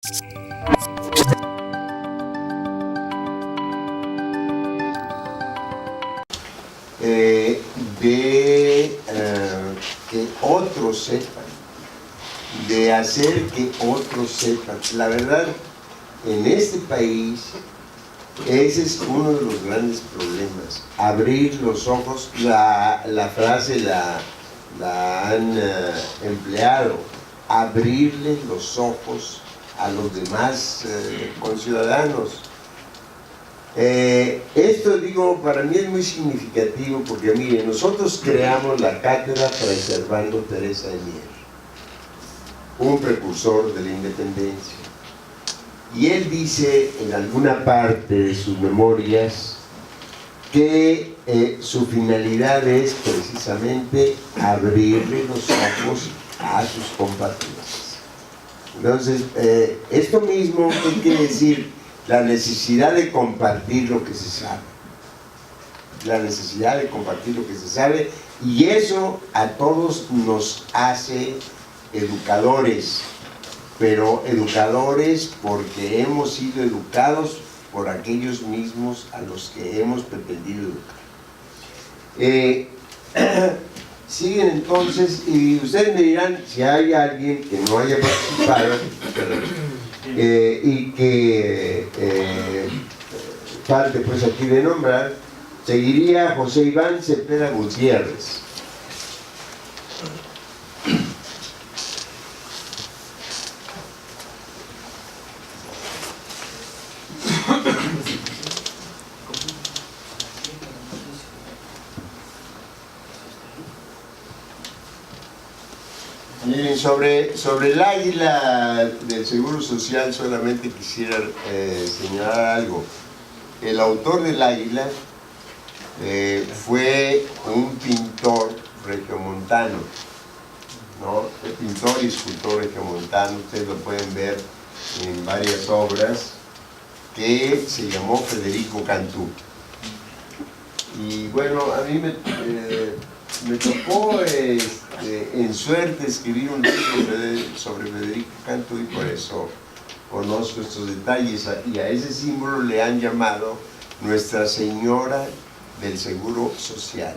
Que otros sepan, de hacer que otros sepan. La verdad, en este país, ese es uno de los grandes problemas. Abrir los ojos, la frase la han empleado, abrirle los ojos a los demás conciudadanos. Esto, digo, para mí es muy significativo porque, miren, nosotros creamos la cátedra Fray Servando Teresa de Mier, un precursor de la independencia, y él dice en alguna parte de sus memorias que su finalidad es precisamente abrirle los ojos a sus compatriotas. Entonces, esto mismo, ¿qué quiere decir? La necesidad de compartir lo que se sabe, la necesidad de compartir lo que se sabe, y eso a todos nos hace educadores, pero educadores porque hemos sido educados por aquellos mismos a los que hemos pretendido educar. Siguen entonces, y ustedes me dirán si hay alguien que no haya participado y que falte pues aquí de nombrar. Seguiría José Iván Cepeda Gutiérrez. Miren, sobre el águila del Seguro Social solamente quisiera señalar algo. El autor del águila fue un pintor regiomontano, ¿no? El pintor y escultor regiomontano, ustedes lo pueden ver en varias obras, que se llamó Federico Cantú. Y bueno, a mí me tocó en suerte escribir un libro sobre Federico Cantú, y por eso conozco estos detalles, y a ese símbolo le han llamado Nuestra Señora del Seguro Social,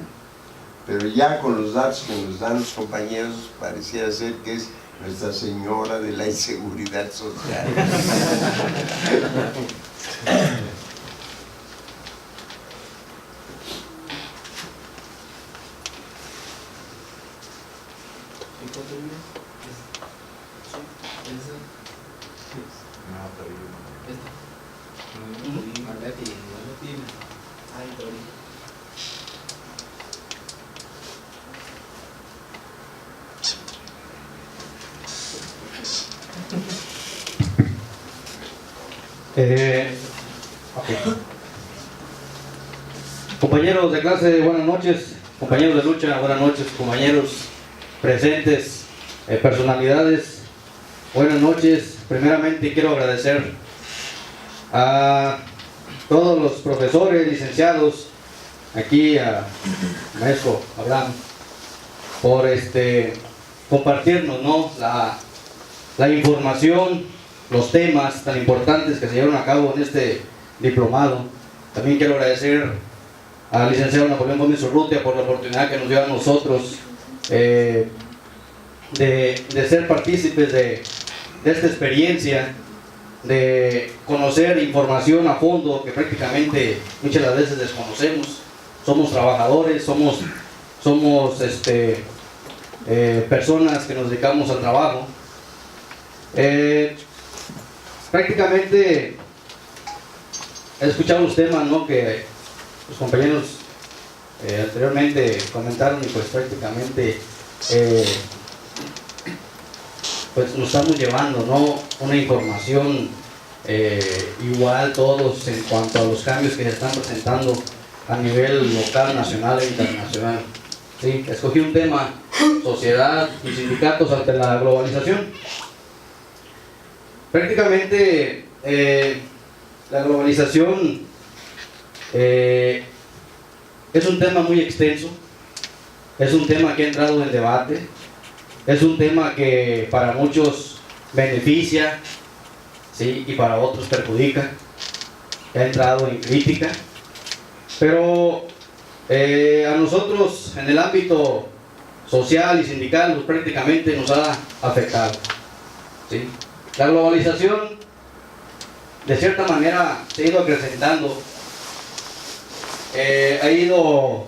pero ya con los datos que nos dan los compañeros pareciera ser que es Nuestra Señora de la Inseguridad Social. Okay. Compañeros de clase, buenas noches. Compañeros de lucha, buenas noches. Compañeros presentes, personalidades, buenas noches. Primeramente quiero agradecer a todos los profesores, licenciados, aquí a maestro Abraham, por compartirnos, ¿no?, la información, los temas tan importantes que se llevaron a cabo en este diplomado. También quiero agradecer al licenciado Napoleón Gómez Urrutia por la oportunidad que nos dio a nosotros de ser partícipes de esta experiencia, de conocer información a fondo que prácticamente muchas de las veces desconocemos. Somos trabajadores, somos personas que nos dedicamos al trabajo. Prácticamente he escuchado los temas, ¿no?, que los compañeros anteriormente comentaron, y pues prácticamente pues nos estamos llevando, ¿no?, una información igual todos en cuanto a los cambios que se están presentando a nivel local, nacional e internacional. Sí, escogí un tema: sociedad y sindicatos ante la globalización. Prácticamente la globalización es un tema muy extenso, es un tema que ha entrado en debate, es un tema que para muchos beneficia, ¿sí? Y para otros perjudica, que ha entrado en crítica, pero a nosotros en el ámbito social y sindical pues, prácticamente nos ha afectado, ¿sí? La globalización de cierta manera se ha ido acrecentando, ha ido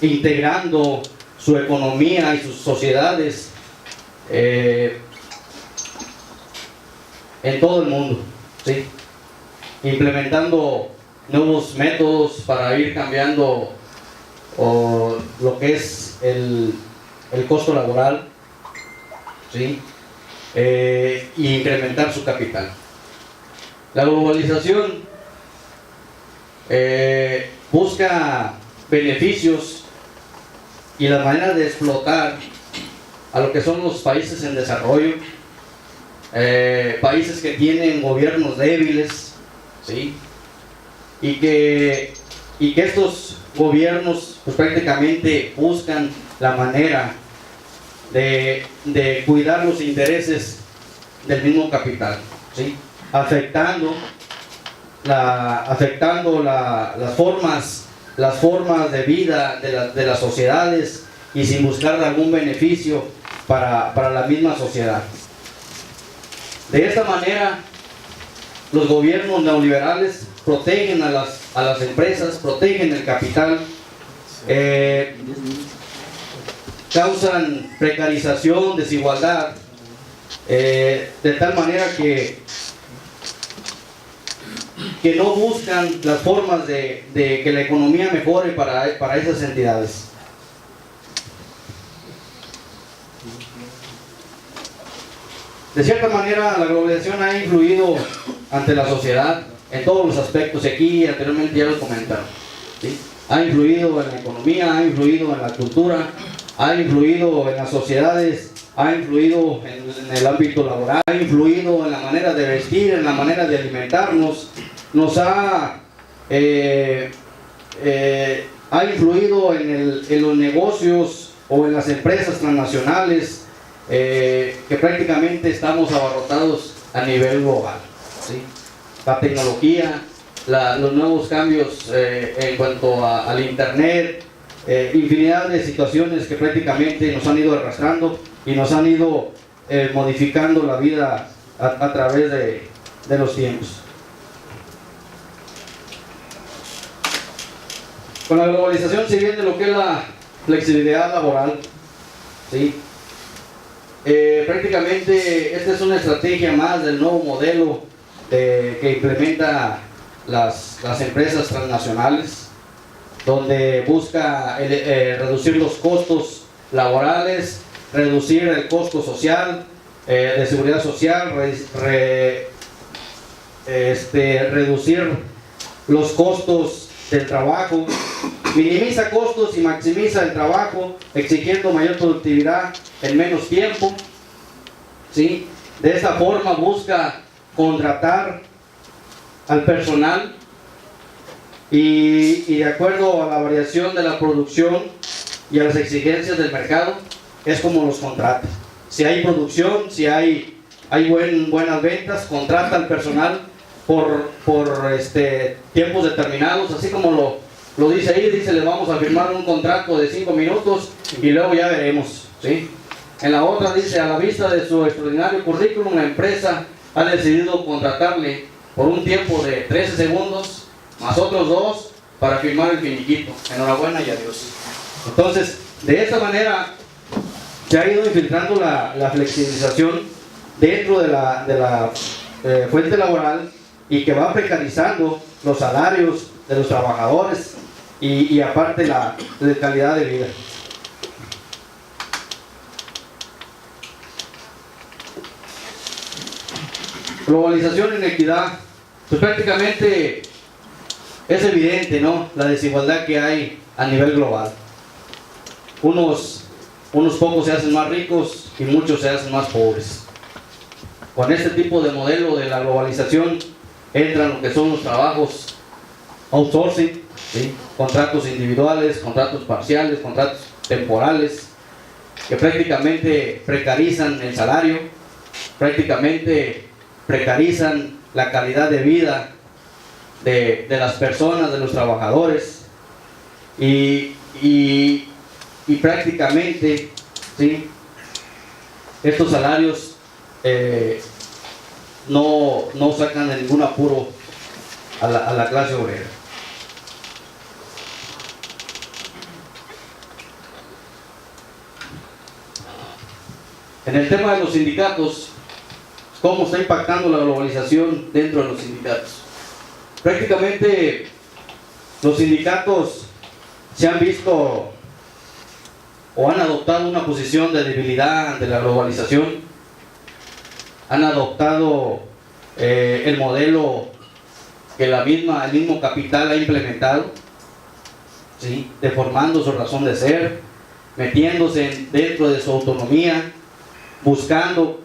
integrando su economía y sus sociedades en todo el mundo, ¿sí? Implementando nuevos métodos para ir cambiando lo que es el costo laboral, ¿sí? Y incrementar su capital. La globalización busca beneficios y la manera de explotar a lo que son los países en desarrollo, países que tienen gobiernos débiles, ¿sí? y que estos gobiernos pues, prácticamente buscan la manera de cuidar los intereses del mismo capital, ¿sí? afectando las formas de vida de las sociedades y sin buscar algún beneficio para la misma sociedad. De esta manera, los gobiernos neoliberales protegen a las empresas, protegen el capital, causan precarización, desigualdad, de tal manera que no buscan las formas de que la economía mejore para esas entidades. De cierta manera, la globalización ha influido ante la sociedad en todos los aspectos, y aquí anteriormente ya lo comentaron, ¿sí? Ha influido en la economía, ha influido en la cultura, ha influido en las sociedades, ha influido en el ámbito laboral, ha influido en la manera de vestir, en la manera de alimentarnos, nos ha influido en los negocios o en las empresas transnacionales, que prácticamente estamos abarrotados a nivel global, ¿sí? La tecnología, los nuevos cambios en cuanto al internet, infinidad de situaciones que prácticamente nos han ido arrastrando y nos han ido modificando la vida a través de los tiempos. Con la globalización se viene lo que es la flexibilidad laboral, ¿sí? Prácticamente esta es una estrategia más del nuevo modelo que implementa las empresas transnacionales, donde busca reducir los costos laborales, reducir el costo social, de seguridad social, reducir los costos del trabajo, minimiza costos y maximiza el trabajo, exigiendo mayor productividad en menos tiempo, ¿sí? De esta forma busca contratar al personal y de acuerdo a la variación de la producción y a las exigencias del mercado es como los contrata. Si hay producción, si hay buenas ventas, contrata al personal por tiempos determinados, así como lo dice ahí, dice le vamos a firmar un contrato de 5 minutos y luego ya veremos, ¿sí? En la otra dice, a la vista de su extraordinario currículum, la empresa ha decidido contratarle por un tiempo de 13 segundos más otros 2 para firmar el finiquito. Enhorabuena y adiós. Entonces, de esta manera se ha ido infiltrando la flexibilización dentro de la fuente laboral, y que va precarizando los salarios de los trabajadores y aparte la calidad de vida. Globalización e inequidad, pues prácticamente es evidente, ¿no? La desigualdad que hay a nivel global. Unos pocos se hacen más ricos y muchos se hacen más pobres. Con este tipo de modelo de la globalización entran lo que son los trabajos outsourcing, ¿sí? Contratos individuales, contratos parciales, contratos temporales, que prácticamente precarizan el salario, prácticamente precarizan la calidad de vida de las personas, de los trabajadores, y prácticamente, ¿sí?, estos salarios no sacan de ningún apuro a la clase obrera. En el tema de los sindicatos, ¿cómo está impactando la globalización dentro de los sindicatos? Prácticamente los sindicatos se han visto o han adoptado una posición de debilidad ante la globalización, han adoptado el modelo que el mismo capital ha implementado, ¿sí?, deformando su razón de ser, metiéndose dentro de su autonomía, buscando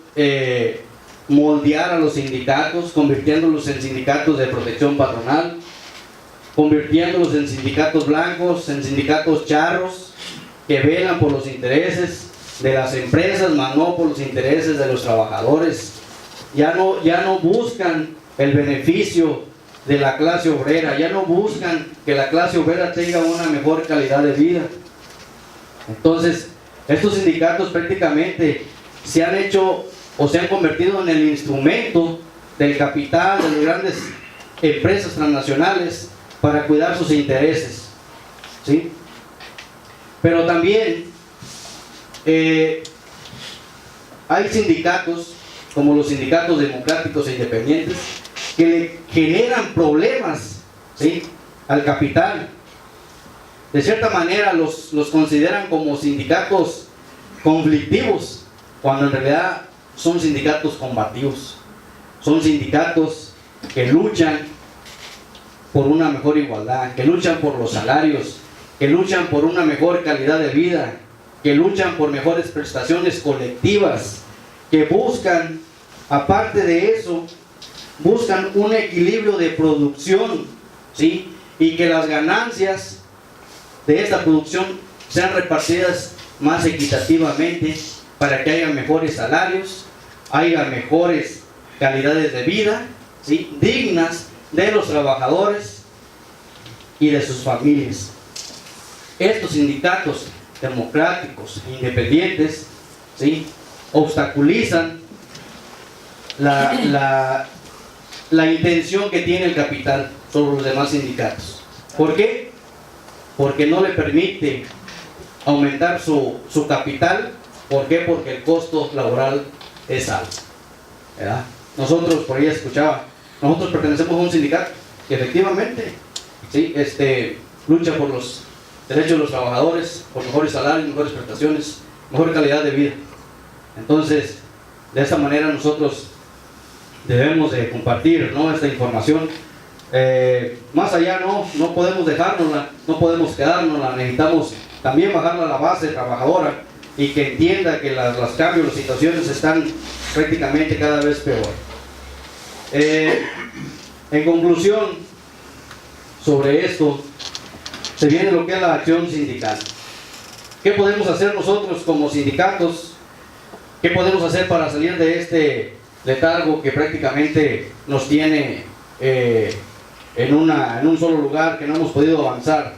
moldear a los sindicatos, convirtiéndolos en sindicatos de protección patronal, convirtiéndolos en sindicatos blancos, en sindicatos charros, que velan por los intereses de las empresas, más no por los intereses de los trabajadores. Ya no buscan el beneficio de la clase obrera, ya no buscan que la clase obrera tenga una mejor calidad de vida. Entonces, estos sindicatos prácticamente se han hecho o se han convertido en el instrumento del capital, de las grandes empresas transnacionales para cuidar sus intereses, ¿sí? Pero también hay sindicatos, como los sindicatos democráticos e independientes, que le generan problemas, ¿sí?, al capital. De cierta manera los consideran como sindicatos conflictivos, cuando en realidad son sindicatos combativos. Son sindicatos que luchan por una mejor igualdad, que luchan por los salarios, que luchan por una mejor calidad de vida, que luchan por mejores prestaciones colectivas, que buscan, aparte de eso, buscan un equilibrio de producción, ¿sí?, y que las ganancias de esta producción sean repartidas más equitativamente para que haya mejores salarios, haya mejores calidades de vida, ¿sí?, dignas de los trabajadores y de sus familias. Estos sindicatos democráticos e independientes, ¿sí?, obstaculizan la intención que tiene el capital sobre los demás sindicatos. ¿Por qué? Porque no le permite aumentar su capital. ¿Por qué? Porque el costo laboral es alto, ¿verdad? Nosotros, por ahí escuchaba, nosotros pertenecemos a un sindicato que efectivamente, ¿sí?, lucha por los derechos de los trabajadores, por mejores salarios, mejores prestaciones, mejor calidad de vida. Entonces, de esta manera nosotros debemos de compartir, ¿no?, esta información. Más allá no podemos dejárnosla, no podemos quedárnosla, necesitamos también bajarla a la base trabajadora y que entienda que los cambios, las situaciones están prácticamente cada vez peor. En conclusión, sobre esto, se viene lo que es la acción sindical. ¿Qué podemos hacer nosotros como sindicatos? ¿Qué podemos hacer para salir de este letargo que prácticamente nos tiene en un solo lugar, que no hemos podido avanzar?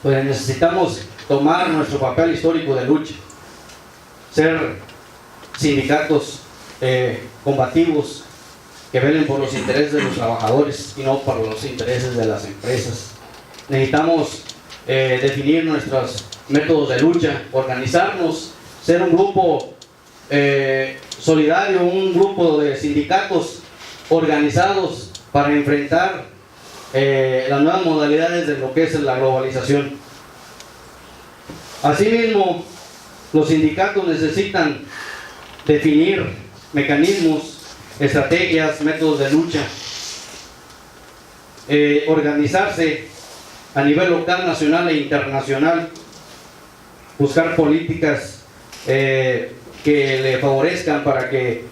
Pues necesitamos tomar nuestro papel histórico de lucha, ser sindicatos combativos, que velen por los intereses de los trabajadores y no por los intereses de las empresas. Necesitamos definir nuestros métodos de lucha, organizarnos, ser un grupo solidario, un grupo de sindicatos organizados para enfrentar las nuevas modalidades de lo que es la globalización. Asimismo, los sindicatos necesitan definir mecanismos, estrategias, métodos de lucha, organizarse a nivel local, nacional e internacional, buscar políticas que le favorezcan para que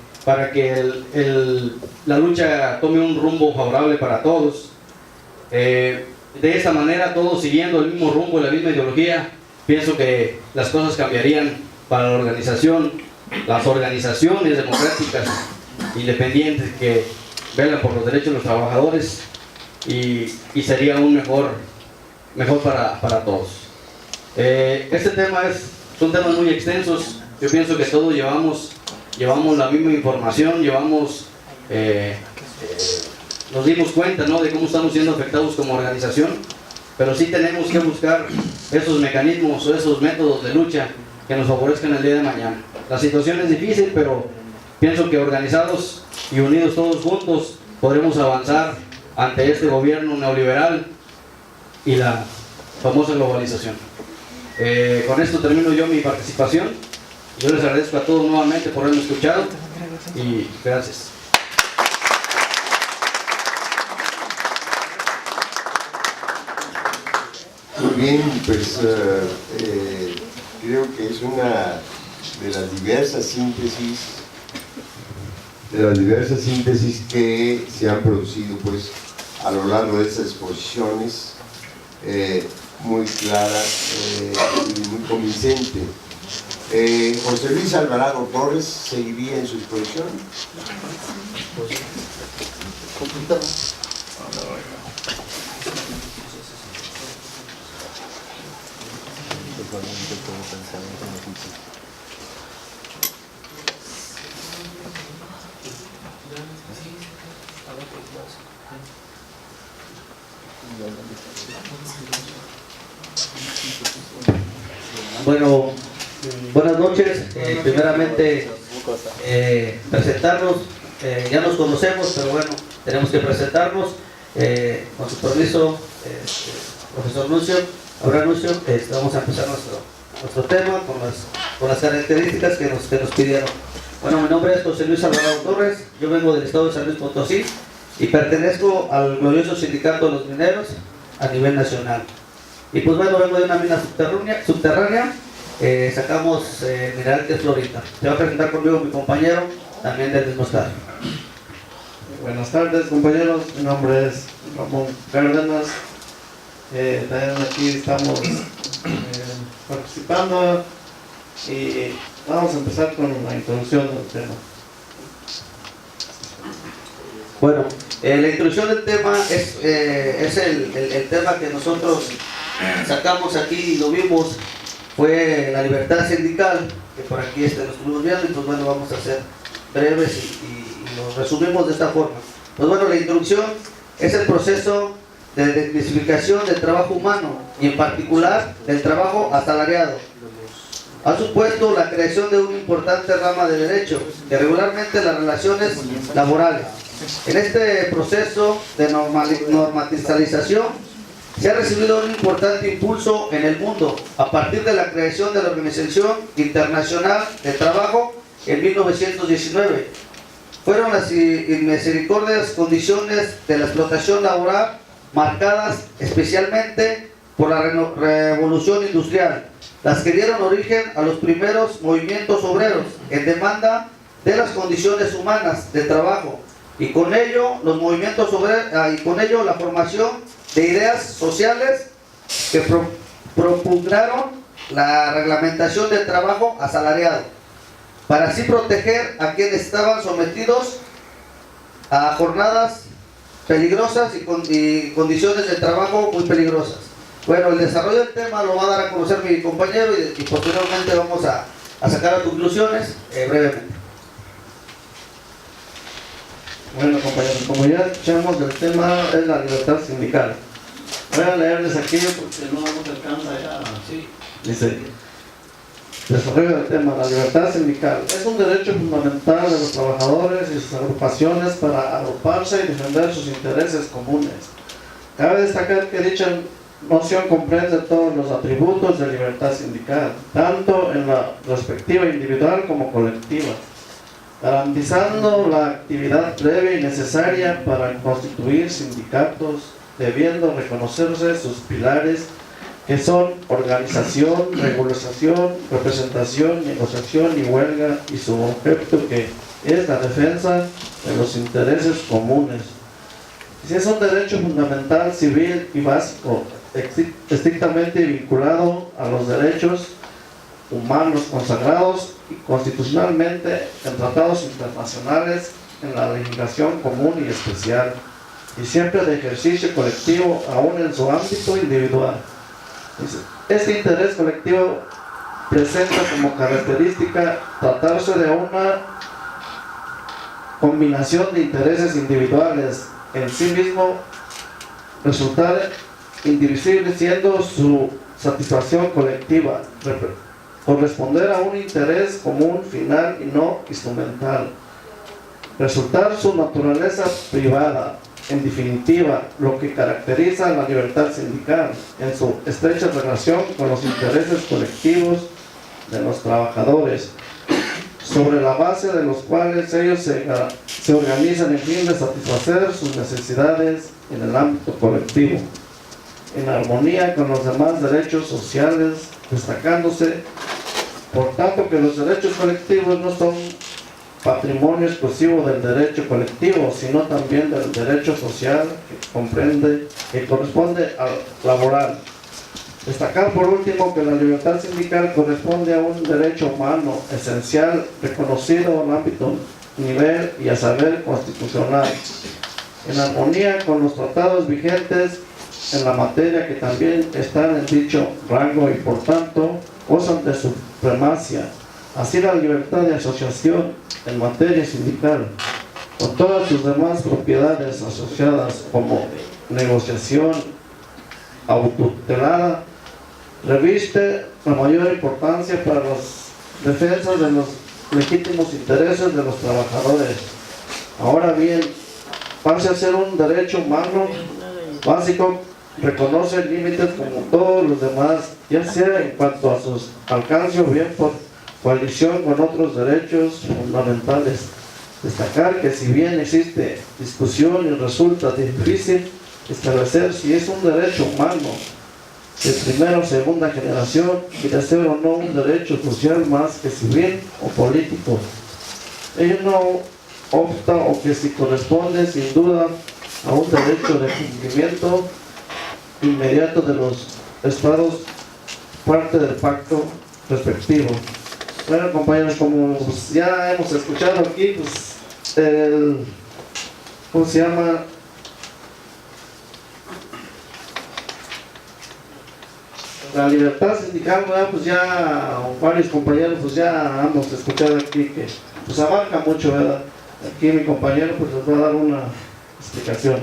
la lucha tome un rumbo favorable para todos. De esa manera, todos siguiendo el mismo rumbo y la misma ideología, pienso que las cosas cambiarían para la organización, las organizaciones democráticas independientes que velan por los derechos de los trabajadores y sería un mejor para todos. Este tema son temas muy extensos. Yo pienso que todos llevamos la misma información, nos dimos cuenta, ¿no?, de cómo estamos siendo afectados como organización, pero sí tenemos que buscar esos mecanismos o esos métodos de lucha que nos favorezcan el día de mañana. La situación es difícil, pero pienso que organizados y unidos todos juntos podremos avanzar ante este gobierno neoliberal y la famosa globalización. Con esto termino yo mi participación. Yo les agradezco a todos nuevamente por haberme escuchado y gracias. Muy bien, pues creo que es una de las diversas síntesis que se han producido pues a lo largo de estas exposiciones, muy clara y muy convincente. José Luis Alvarado Torres seguiría en su exposición. Bueno, buenas noches. Primeramente presentarnos, ya nos conocemos, pero bueno, tenemos que presentarnos. Con su permiso, profesor Lucio, Abraham Lucio, vamos a empezar nuestro tema con las características que nos pidieron. Bueno, mi nombre es José Luis Alvarado Torres, yo vengo del estado de San Luis Potosí y pertenezco al glorioso sindicato de los mineros a nivel nacional. Y pues bueno, vengo de una mina subterránea, sacamos mineral de fluorita. Se va a presentar conmigo mi compañero, también del mismo estado. Buenas tardes, compañeros, mi nombre es Ramón Cárdenas. También aquí estamos participando y vamos a empezar con la introducción del tema. Bueno, la introducción del tema es el tema que nosotros sacamos aquí y lo vimos, fue la libertad sindical, que por aquí lo estuvimos viendo, y pues bueno, vamos a ser breves y lo resumimos de esta forma. Pues bueno, la introducción es el proceso de desmitificación del trabajo humano y en particular del trabajo asalariado. Ha supuesto la creación de una importante rama de derecho que regularmente las relaciones laborales. En este proceso de normatización se ha recibido un importante impulso en el mundo a partir de la creación de la Organización Internacional del Trabajo en 1919. Fueron las misericordias condiciones de la explotación laboral marcadas especialmente por la revolución industrial, las que dieron origen a los primeros movimientos obreros en demanda de las condiciones humanas de trabajo, y con ello los movimientos obreros y con ello la formación de ideas sociales que propugnaron la reglamentación del trabajo asalariado, para así proteger a quienes estaban sometidos a jornadas peligrosas y condiciones de trabajo muy peligrosas. Bueno, el desarrollo del tema lo va a dar a conocer mi compañero y posteriormente vamos a sacar las conclusiones brevemente. Bueno, compañeros, como ya escuchamos, el tema es la libertad sindical. Voy a leerles aquí porque no nos alcanza ya. Sí. Dice: desarrollo del tema, la libertad sindical es un derecho fundamental de los trabajadores y sus agrupaciones para agruparse y defender sus intereses comunes. Cabe destacar que dicha noción comprende todos los atributos de libertad sindical, tanto en la respectiva individual como colectiva, garantizando la actividad previa y necesaria para constituir sindicatos, debiendo reconocerse sus pilares, que son organización, regulación, representación, negociación y huelga, y su objeto, que es la defensa de los intereses comunes. Si es un derecho fundamental, civil y básico, estrictamente vinculado a los derechos humanos consagrados y constitucionalmente en tratados internacionales en la legislación común y especial, y siempre de ejercicio colectivo, aún en su ámbito individual. Este interés colectivo presenta como característica tratarse de una combinación de intereses individuales, en sí mismo resultar indivisible, siendo su satisfacción colectiva, corresponder a un interés común final y no instrumental, resultar su naturaleza privada. En definitiva, lo que caracteriza a la libertad sindical en su estrecha relación con los intereses colectivos de los trabajadores, sobre la base de los cuales ellos se organizan en fin de satisfacer sus necesidades en el ámbito colectivo, en armonía con los demás derechos sociales, destacándose, por tanto, que los derechos colectivos no son patrimonio exclusivo del derecho colectivo, sino también del derecho social que corresponde al laboral. Destacar por último que la libertad sindical corresponde a un derecho humano esencial reconocido en ámbito nivel y a saber constitucional, en armonía con los tratados vigentes en la materia que también están en dicho rango y por tanto gozan de supremacia. Así la libertad de asociación en materia sindical, con todas sus demás propiedades asociadas como negociación autotutelada, reviste la mayor importancia para las defensas de los legítimos intereses de los trabajadores. Ahora bien, pase a ser un derecho humano básico, reconoce límites como todos los demás, ya sea en cuanto a sus alcances o bien por coalición con otros derechos fundamentales. Destacar que si bien existe discusión y resulta difícil establecer si es un derecho humano de primera o segunda generación y de ser o no un derecho social más que civil o político, ello no opta o que si corresponde sin duda a un derecho de cumplimiento inmediato de los estados parte del pacto respectivo. Bueno, compañeros, como pues, ya hemos escuchado aquí, pues ¿cómo se llama? La libertad sindical, ¿verdad? Pues ya varios compañeros pues ya hemos escuchado aquí que pues abarca mucho, ¿verdad? Aquí mi compañero pues les va a dar una explicación.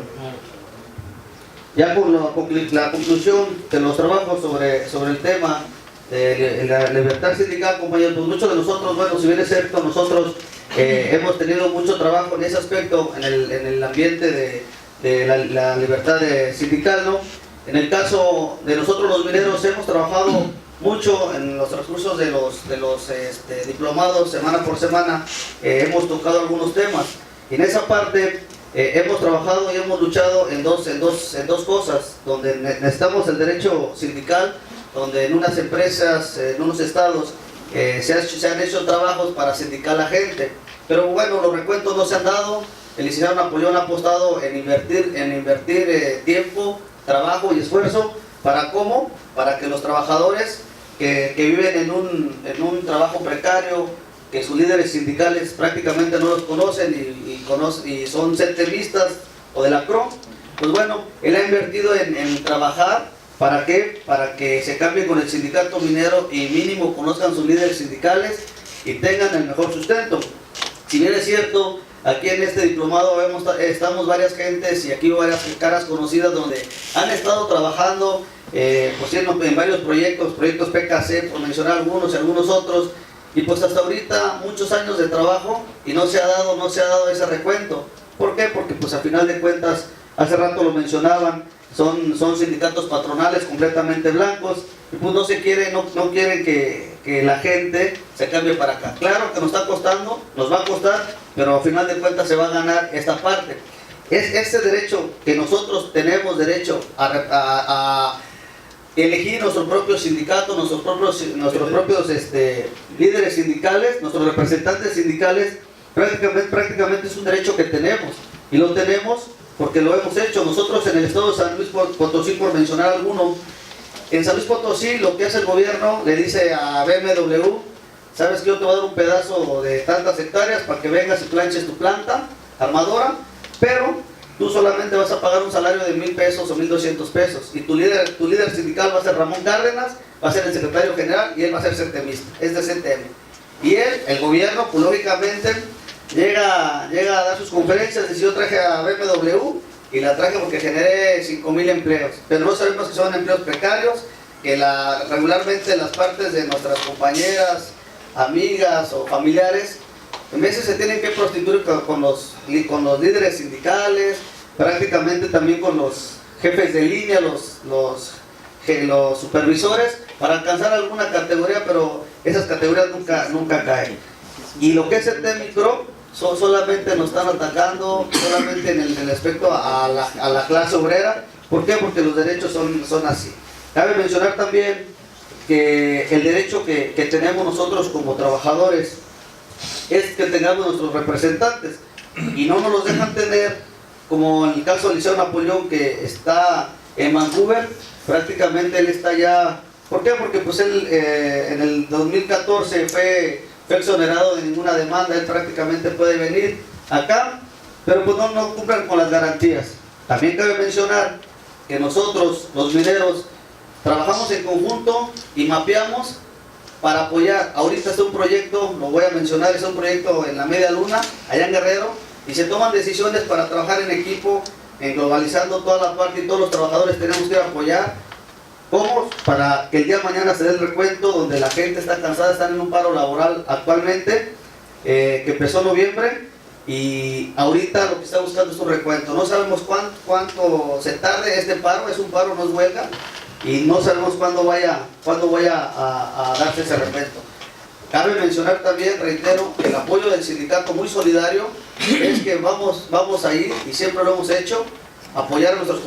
Ya con la conclusión de los trabajos sobre el tema de la libertad sindical, compañeros, pues muchos de nosotros, bueno, si bien es cierto, nosotros hemos tenido mucho trabajo en ese aspecto, en el ambiente de la libertad sindical, ¿no? En el caso de nosotros los mineros hemos trabajado mucho en los transcursos de los diplomados, semana por semana, hemos tocado algunos temas. Y en esa parte hemos trabajado y hemos luchado en dos cosas, donde necesitamos el derecho sindical, donde en unas empresas, en unos estados, se han hecho trabajos para sindicar a la gente. Pero bueno, los recuentos no se han dado. El licenciado Napoleón ha apostado en invertir tiempo, trabajo y esfuerzo. ¿Para cómo? Para que los trabajadores que viven en un trabajo precario, que sus líderes sindicales prácticamente no los conocen y son centelistas o de la CRO, pues bueno, él ha invertido en trabajar. ¿Para qué? Para que se cambie con el sindicato minero y mínimo conozcan sus líderes sindicales y tengan el mejor sustento. Si bien es cierto, aquí en este diplomado estamos varias gentes y aquí varias caras conocidas donde han estado trabajando pues en varios proyectos PKC, por mencionar algunos y algunos otros, y pues hasta ahorita muchos años de trabajo y no se ha dado ese recuento. ¿Por qué? Porque pues a final de cuentas, hace rato lo mencionaban, son sindicatos patronales completamente blancos y pues no quieren que la gente se cambie para acá. Claro que nos está costando, nos va a costar, pero a final de cuentas se va a ganar esta parte. Es este derecho que nosotros tenemos derecho a elegir nuestro propio sindicato, nuestros propios líderes sindicales, nuestros representantes sindicales. Prácticamente es un derecho que tenemos, y lo tenemos porque lo hemos hecho. Nosotros en el estado de San Luis Potosí, por mencionar alguno, en San Luis Potosí lo que hace el gobierno, le dice a BMW: sabes que yo te voy a dar un pedazo de tantas hectáreas para que vengas y planches tu planta, armadora, pero tú solamente vas a pagar un salario de 1,000 pesos o 1,200 pesos, y tu líder sindical va a ser Ramón Cárdenas, va a ser el secretario general, y él va a ser centemista, es de CTM. Y él, el gobierno, pues lógicamente, llega a dar sus conferencias, dice: yo traje a BMW, y la traje porque generé 5,000 empleos, pero no sabemos que son empleos precarios, que regularmente las partes de nuestras compañeras, amigas o familiares, en veces se tienen que prostituir con los líderes sindicales, prácticamente también con los jefes de línea, los supervisores, para alcanzar alguna categoría, pero esas categorías nunca caen. Y lo que es el micro, solamente nos están atacando, solamente en el aspecto a la clase obrera. ¿Por qué? Porque los derechos son así. Cabe mencionar también que el derecho que tenemos nosotros como trabajadores es que tengamos nuestros representantes, y no nos los dejan tener, como en el caso del Liceo Napoleón, que está en Vancouver. Prácticamente él está ya. ¿Por qué? Porque pues él en el 2014 fue exonerado de ninguna demanda. Él prácticamente puede venir acá, pero pues no cumplen con las garantías. También cabe mencionar que nosotros, los mineros, trabajamos en conjunto y mapeamos para apoyar. Ahorita está un proyecto, lo voy a mencionar, es un proyecto en la Media Luna, allá en Guerrero, y se toman decisiones para trabajar en equipo, en globalizando toda la parte, y todos los trabajadores tenemos que apoyar. ¿Cómo? Para que el día de mañana se dé el recuento, donde la gente está cansada, están en un paro laboral actualmente, que empezó en noviembre, y ahorita lo que está buscando es un recuento. No sabemos cuánto se tarde este paro, es un paro, no es huelga, y no sabemos cuándo vaya a darse ese recuento. Cabe mencionar también, reitero, que el apoyo del sindicato muy solidario es que vamos a ir, y siempre lo hemos hecho, apoyar a nuestros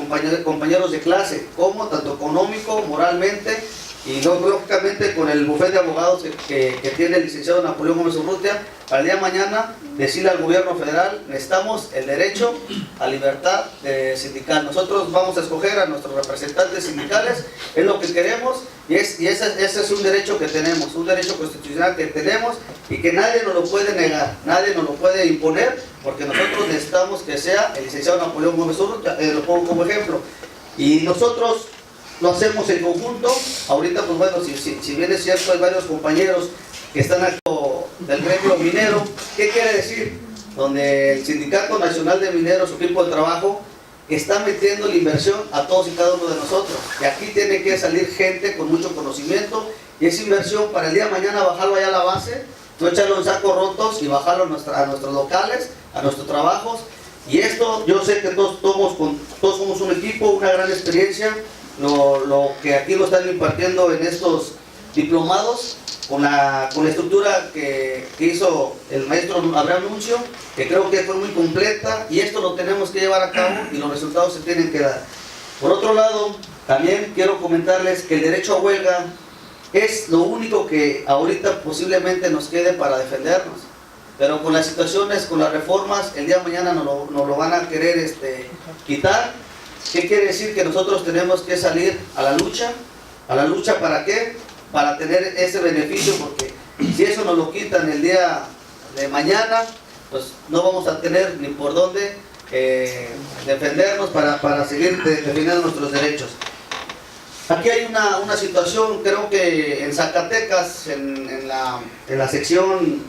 compañeros de clase, como tanto económico, moralmente, y lógicamente con el bufete de abogados que tiene el licenciado Napoleón Gómez Urrutia, para el día de mañana decirle al gobierno federal: necesitamos el derecho a libertad sindical. Nosotros vamos a escoger a nuestros representantes sindicales, es lo que queremos, y ese es un derecho que tenemos, un derecho constitucional que tenemos, y que nadie nos lo puede negar, nadie nos lo puede imponer, porque nosotros necesitamos que sea el licenciado Napoleón Gómez Urrutia, lo pongo como ejemplo, y nosotros lo hacemos en conjunto. Ahorita, pues bueno, si bien es cierto, hay varios compañeros que están aquí del gremio minero. ¿Qué quiere decir? Donde el Sindicato Nacional de Mineros, su equipo de trabajo, está metiendo la inversión a todos y cada uno de nosotros. Y aquí tiene que salir gente con mucho conocimiento, y esa inversión para el día de mañana bajarlo allá a la base, no echarlo en sacos rotos y bajarlo a nuestros locales, a nuestros trabajos. Y esto, yo sé que todos somos un equipo, una gran experiencia. Lo que aquí lo están impartiendo en estos diplomados, con la estructura que hizo el maestro Abraham Nuncio, que creo que fue muy completa, y esto lo tenemos que llevar a cabo, y los resultados se tienen que dar. Por otro lado, también quiero comentarles que el derecho a huelga es lo único que ahorita posiblemente nos quede para defendernos, pero con las situaciones, con las reformas, el día de mañana nos lo van a querer quitar. ¿Qué quiere decir? Que nosotros tenemos que salir a la lucha. ¿A la lucha para qué? Para tener ese beneficio, porque si eso nos lo quitan el día de mañana, pues no vamos a tener ni por dónde defendernos para seguir defendiendo nuestros derechos. Aquí hay una situación, creo que en Zacatecas, en la sección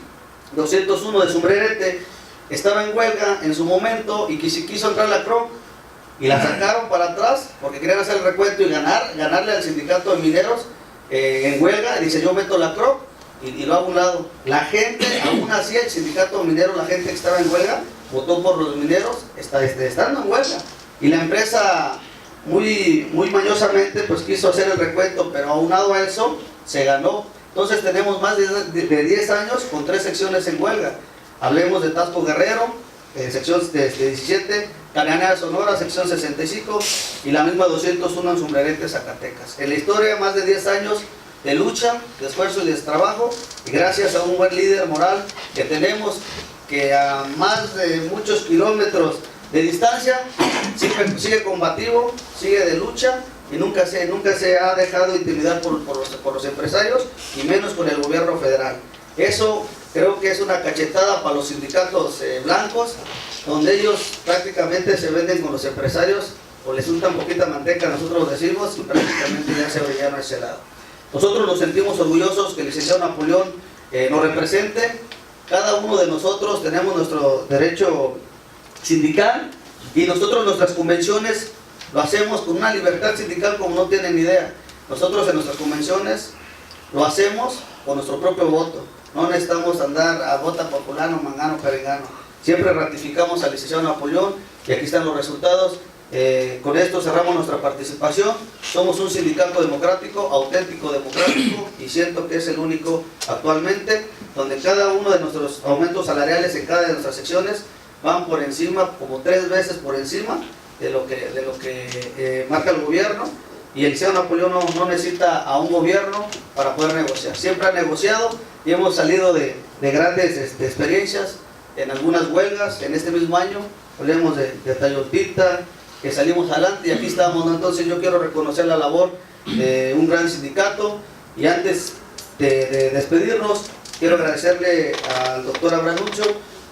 201 de Sombrerete, estaba en huelga en su momento, y quiso entrar la CROC, y la sacaron para atrás porque querían hacer el recuento y ganarle al sindicato de mineros en huelga. Y dice: yo meto la CROC y lo hago a un lado. La gente, aún así, el sindicato minero, la gente que estaba en huelga, votó por los mineros estando en huelga. Y la empresa, muy mañosamente, pues quiso hacer el recuento, pero aunado a eso, se ganó. Entonces tenemos más de 10 años con 3 secciones en huelga. Hablemos de Tasco Guerrero, sección 17, Cananea Sonora, sección 65, y la misma 201 en Sombrerete, Zacatecas. En la historia, más de 10 años de lucha, de esfuerzo y de trabajo, y gracias a un buen líder moral que tenemos, que a más de muchos kilómetros de distancia sigue combativo, sigue de lucha, y nunca se ha dejado intimidar por los empresarios, y menos con el gobierno federal. Eso creo que es una cachetada para los sindicatos blancos, donde ellos prácticamente se venden con los empresarios o les untan poquita manteca, nosotros decimos, y prácticamente ya se brillaron a ese lado. Nosotros nos sentimos orgullosos que el licenciado Napoleón nos represente. Cada uno de nosotros tenemos nuestro derecho sindical y nosotros nuestras convenciones lo hacemos con una libertad sindical como no tienen idea. Nosotros en nuestras convenciones lo hacemos con nuestro propio voto. No necesitamos andar a vota por fulano, mangano, perengano. Siempre ratificamos al licenciado Napoleón y aquí están los resultados. Con esto cerramos nuestra participación. Somos un sindicato democrático, auténtico democrático, y siento que es el único actualmente, donde cada uno de nuestros aumentos salariales en cada de nuestras secciones van por encima, como 3 veces por encima de lo que marca el gobierno. Y el licenciado Napoleón no necesita a un gobierno para poder negociar. Siempre ha negociado y hemos salido de grandes experiencias en algunas huelgas. En este mismo año hablemos de Tayoltita, que salimos adelante y aquí estamos, ¿no? Entonces yo quiero reconocer la labor de un gran sindicato, y antes de despedirnos quiero agradecerle al doctor Abranucho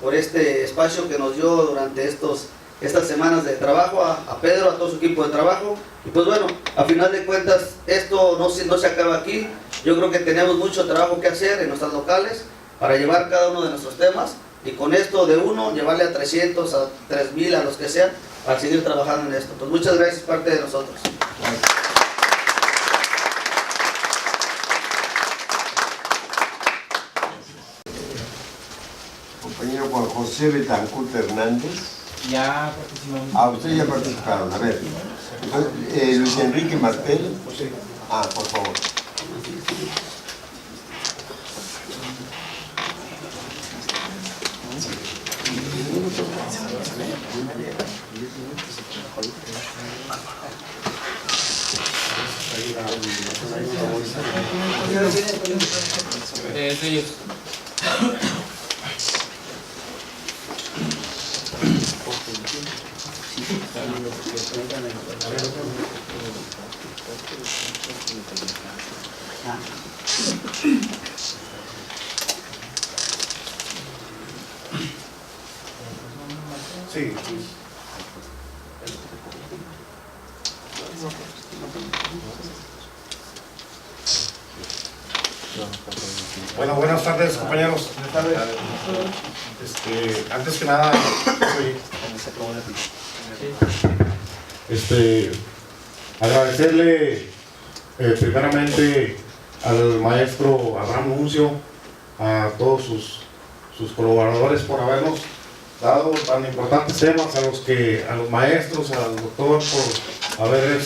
por este espacio que nos dio durante estas semanas de trabajo, a Pedro, a todo su equipo de trabajo. Y pues bueno, a final de cuentas esto no se acaba aquí. Yo creo que tenemos mucho trabajo que hacer en nuestras locales para llevar cada uno de nuestros temas, y con esto de uno llevarle a 300, a 3000, a los que sean, para seguir trabajando en esto. Pues muchas gracias, parte de nosotros. Compañero Juan José Betancourt Hernández. Ya participamos. Ustedes ya participaron. A ver. Entonces, Luis Enrique Martel. Por favor. Sí. Sí. Bueno, buenas tardes, compañeros. Buenas tardes. Antes que nada, agradecerle primeramente al maestro Abraham Nuncio, a todos sus colaboradores por habernos dado tan importantes temas, a los maestros, al doctor por haber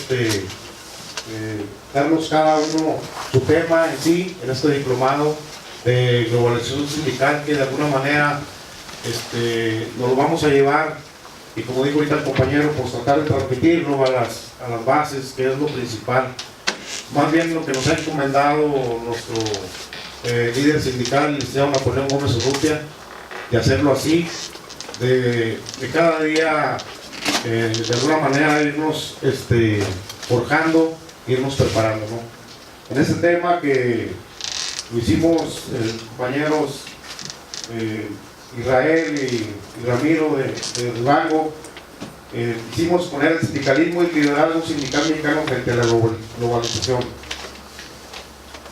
darnos cada uno su tema en sí, en este diplomado de globalización sindical, que de alguna manera nos lo vamos a llevar, y como dijo ahorita el compañero, pues tratar de transmitirlo a las bases, que es lo principal. Más bien lo que nos ha encomendado nuestro líder sindical, el licenciado Napoleón Gómez Urrutia, de hacerlo así, de cada día de alguna manera irnos forjando, irnos preparando, ¿no? En ese tema que lo hicimos compañeros Israel y Ramiro de Durango, quisimos poner el sindicalismo y el liderazgo sindical mexicano frente a la globalización.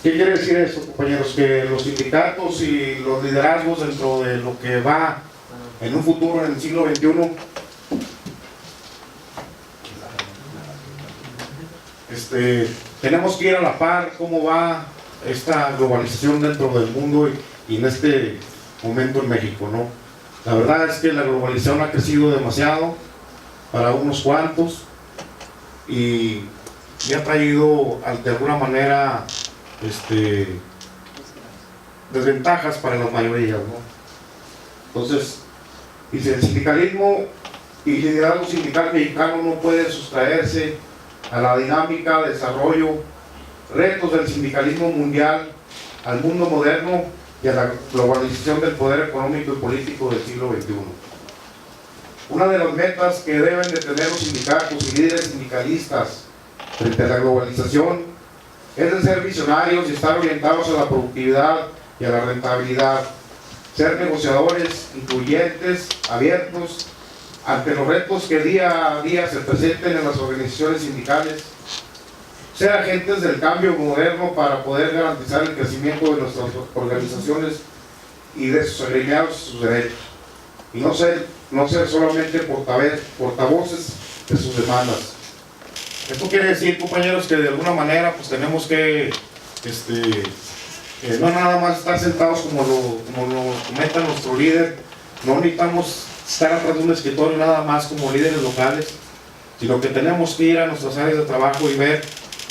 ¿Qué quiere decir eso, compañeros? Que los sindicatos y los liderazgos dentro de lo que va en un futuro, en el siglo XXI, tenemos que ir a la par cómo va esta globalización dentro del mundo y en este momento en México, ¿no? La verdad es que la globalización ha crecido demasiado para unos cuantos y ha traído de alguna manera desventajas para las mayorías, ¿no? Entonces, dice, el sindicalismo y el liderazgo sindical mexicano no puede sustraerse a la dinámica, desarrollo, retos del sindicalismo mundial, al mundo moderno y a la globalización del poder económico y político del siglo XXI. Una de las metas que deben de tener los sindicatos y líderes sindicalistas frente a la globalización es de ser visionarios y estar orientados a la productividad y a la rentabilidad, ser negociadores incluyentes, abiertos ante los retos que día a día se presenten en las organizaciones sindicales, ser agentes del cambio moderno para poder garantizar el crecimiento de nuestras organizaciones y de sus agremiados y sus derechos, y no ser solamente portavoces de sus demandas. Esto quiere decir, compañeros, que de alguna manera pues tenemos que no nada más estar sentados como lo comenta nuestro líder, no necesitamos estar atrás de un escritorio nada más como líderes locales, sino que tenemos que ir a nuestras áreas de trabajo y ver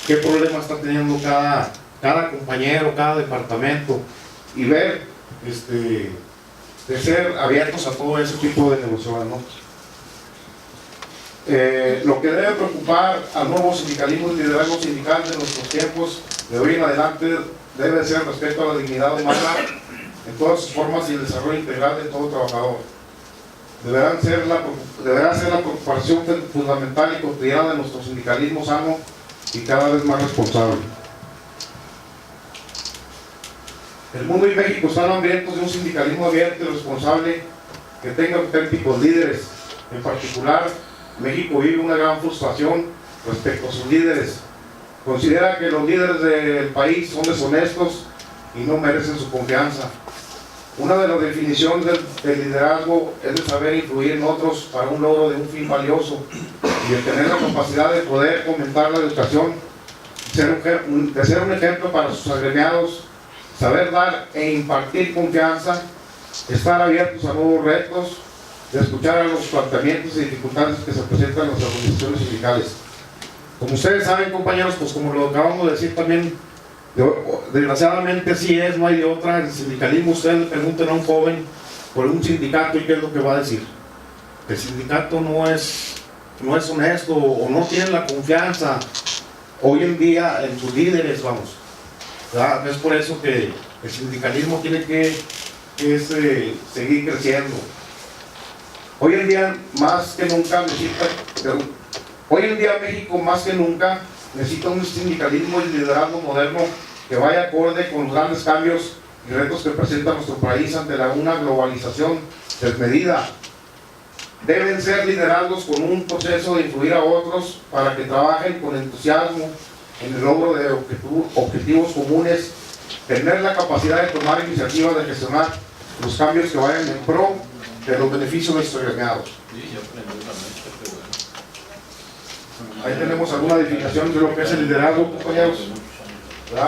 qué problema está teniendo cada compañero, cada departamento, y ver, de ser abiertos a todo ese tipo de negociación, ¿no? Lo que debe preocupar al nuevo sindicalismo y liderazgo sindical de nuestros tiempos de hoy en adelante debe ser el respeto a la dignidad humana en todas sus formas y el desarrollo integral de todo trabajador. Deberá ser la preocupación fundamental y cotidiana de nuestro sindicalismo sano y cada vez más responsable. El mundo y México están hambrientos de un sindicalismo abierto y responsable que tenga auténticos líderes. En particular, México vive una gran frustración respecto a sus líderes. Considera que los líderes del país son deshonestos y no merecen su confianza. Una de las definiciones del liderazgo es de saber influir en otros para un logro de un fin valioso y de tener la capacidad de poder fomentar la educación, de ser un ejemplo para sus agremiados, saber dar e impartir confianza, estar abiertos a nuevos retos, de escuchar a los planteamientos y dificultades que se presentan en las organizaciones sindicales. Como ustedes saben, compañeros, pues como lo acabamos de decir también, desgraciadamente así es, no hay de otra. El sindicalismo, ustedes le preguntan a un joven por un sindicato y qué es lo que va a decir. El sindicato no es honesto o no tiene la confianza hoy en día en sus líderes, vamos. ¿Verdad? Es por eso que el sindicalismo tiene que seguir creciendo. Hoy en día más que nunca México más que nunca necesita un sindicalismo y liderazgo moderno que vaya acorde con los grandes cambios y retos que presenta nuestro país ante una globalización desmedida. Deben ser liderazgos con un proceso de influir a otros para que trabajen con entusiasmo en el logro de objetivos comunes, tener la capacidad de tomar iniciativas de gestionar los cambios que vayan en pro de los beneficios de nuestros agremiados. Ahí tenemos alguna definición de lo que es el liderazgo, compañeros.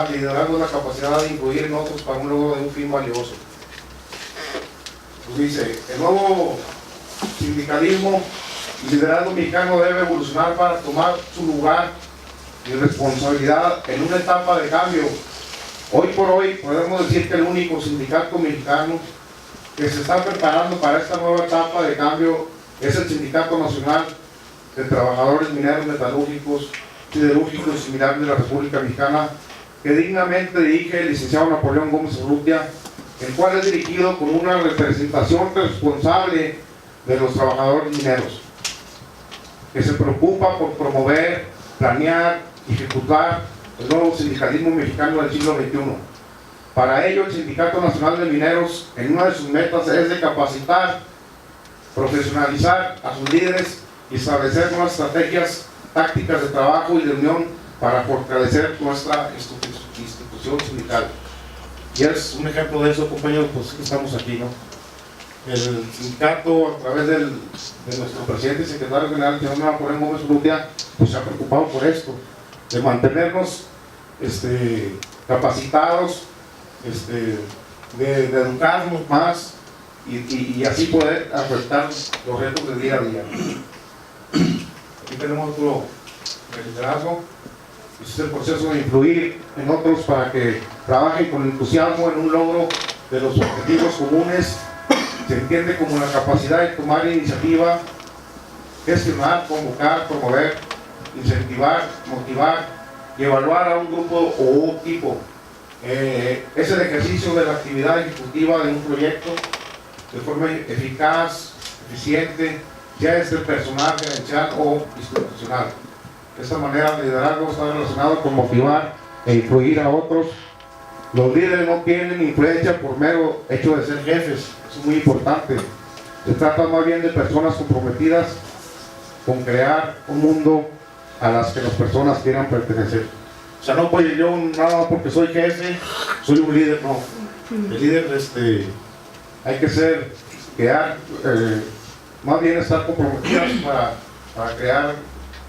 El liderazgo es la capacidad de influir en otros para un logro de un fin valioso. Pues dice, el nuevo sindicalismo y liderazgo mexicano debe evolucionar para tomar su lugar y responsabilidad en una etapa de cambio. Hoy por hoy podemos decir que el único sindicato mexicano que se está preparando para esta nueva etapa de cambio es el Sindicato Nacional de Trabajadores Mineros, Metalúrgicos, Siderúrgicos y Similares de la República Mexicana, que dignamente dirige el licenciado Napoleón Gómez Urrutia, el cual es dirigido con una representación responsable de los trabajadores mineros, que se preocupa por promover, planear y ejecutar el nuevo sindicalismo mexicano del siglo XXI. Para ello, el Sindicato Nacional de Mineros, en una de sus metas, es de capacitar, profesionalizar a sus líderes y establecer nuevas estrategias tácticas de trabajo y de unión para fortalecer nuestra institución sindical. Y es un ejemplo de eso, compañeros, pues que estamos aquí, ¿no? El sindicato, a través de nuestro presidente y secretario general, el señor Napoleón Gómez Urrutia, pues se ha preocupado por esto, de mantenernos capacitados, de educarnos más y así poder afrontar los retos del día a día. Aquí tenemos otro liderazgo. Este es el proceso de influir en otros para que trabajen con entusiasmo en un logro de los objetivos comunes. Se entiende como la capacidad de tomar iniciativa, gestionar, convocar, promover, incentivar, motivar y evaluar a un grupo o un equipo. Es el ejercicio de la actividad ejecutiva de un proyecto de forma eficaz, eficiente, ya es el personal, gerencial o institucional. De esta manera, el liderazgo está relacionado con motivar e influir a otros Los líderes no tienen influencia por mero hecho de ser jefes, eso es muy importante. Se trata más bien de personas comprometidas con crear un mundo a las que las personas quieran pertenecer. O sea, no voy yo nada porque soy jefe, soy un líder, no. El líder hay que ser, crear, más bien estar comprometidas para crear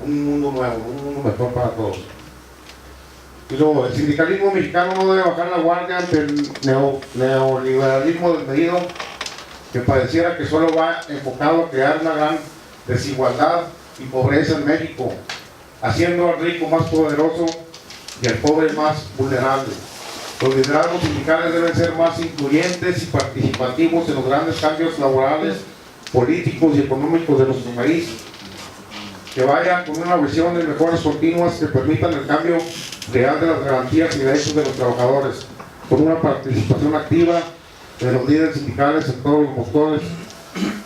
un mundo nuevo, un mundo mejor para todos. Y luego, el sindicalismo mexicano no debe bajar la guardia ante el neoliberalismo desmedido que pareciera que solo va enfocado a crear una gran desigualdad y pobreza en México, haciendo al rico más poderoso y al pobre más vulnerable. Los liderazgos sindicales deben ser más incluyentes y participativos en los grandes cambios laborales, políticos y económicos de nuestro país, que vayan con una visión de mejoras continuas que permitan el cambio real de las garantías y derechos de los trabajadores, con una participación activa de los líderes sindicales en todos los motores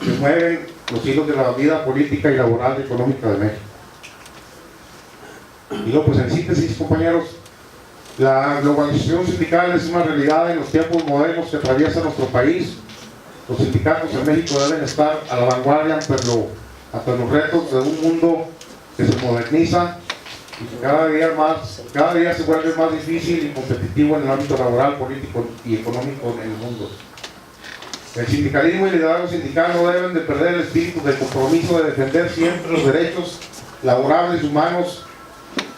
que mueven los hilos de la vida política y laboral y económica de México. Y luego, pues en síntesis, compañeros, la globalización sindical es una realidad en los tiempos modernos que atraviesa nuestro país. Los sindicatos en México deben estar a la vanguardia ante los retos de un mundo que se moderniza y que cada día se vuelve más difícil y competitivo en el ámbito laboral, político y económico en el mundo. El sindicalismo y el liderazgo sindical no deben de perder el espíritu de compromiso de defender siempre los derechos laborables humanos,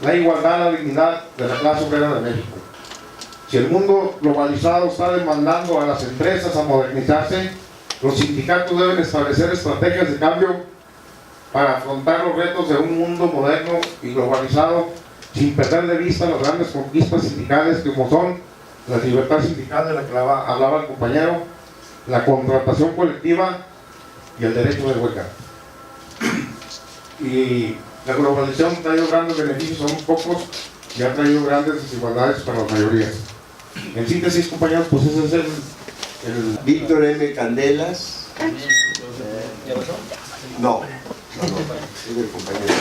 la igualdad, la dignidad de la clase obrera de México. Si el mundo globalizado está demandando a las empresas a modernizarse, los sindicatos deben establecer estrategias de cambio para afrontar los retos de un mundo moderno y globalizado, sin perder de vista las grandes conquistas sindicales como son la libertad sindical de la que hablaba el compañero, la contratación colectiva y el derecho de huelga. Y la globalización ha traído grandes beneficios a unos pocos y ha traído grandes desigualdades para las mayorías. En síntesis, compañeros, pues ese es el Víctor M. Candelas. No, es el compañero.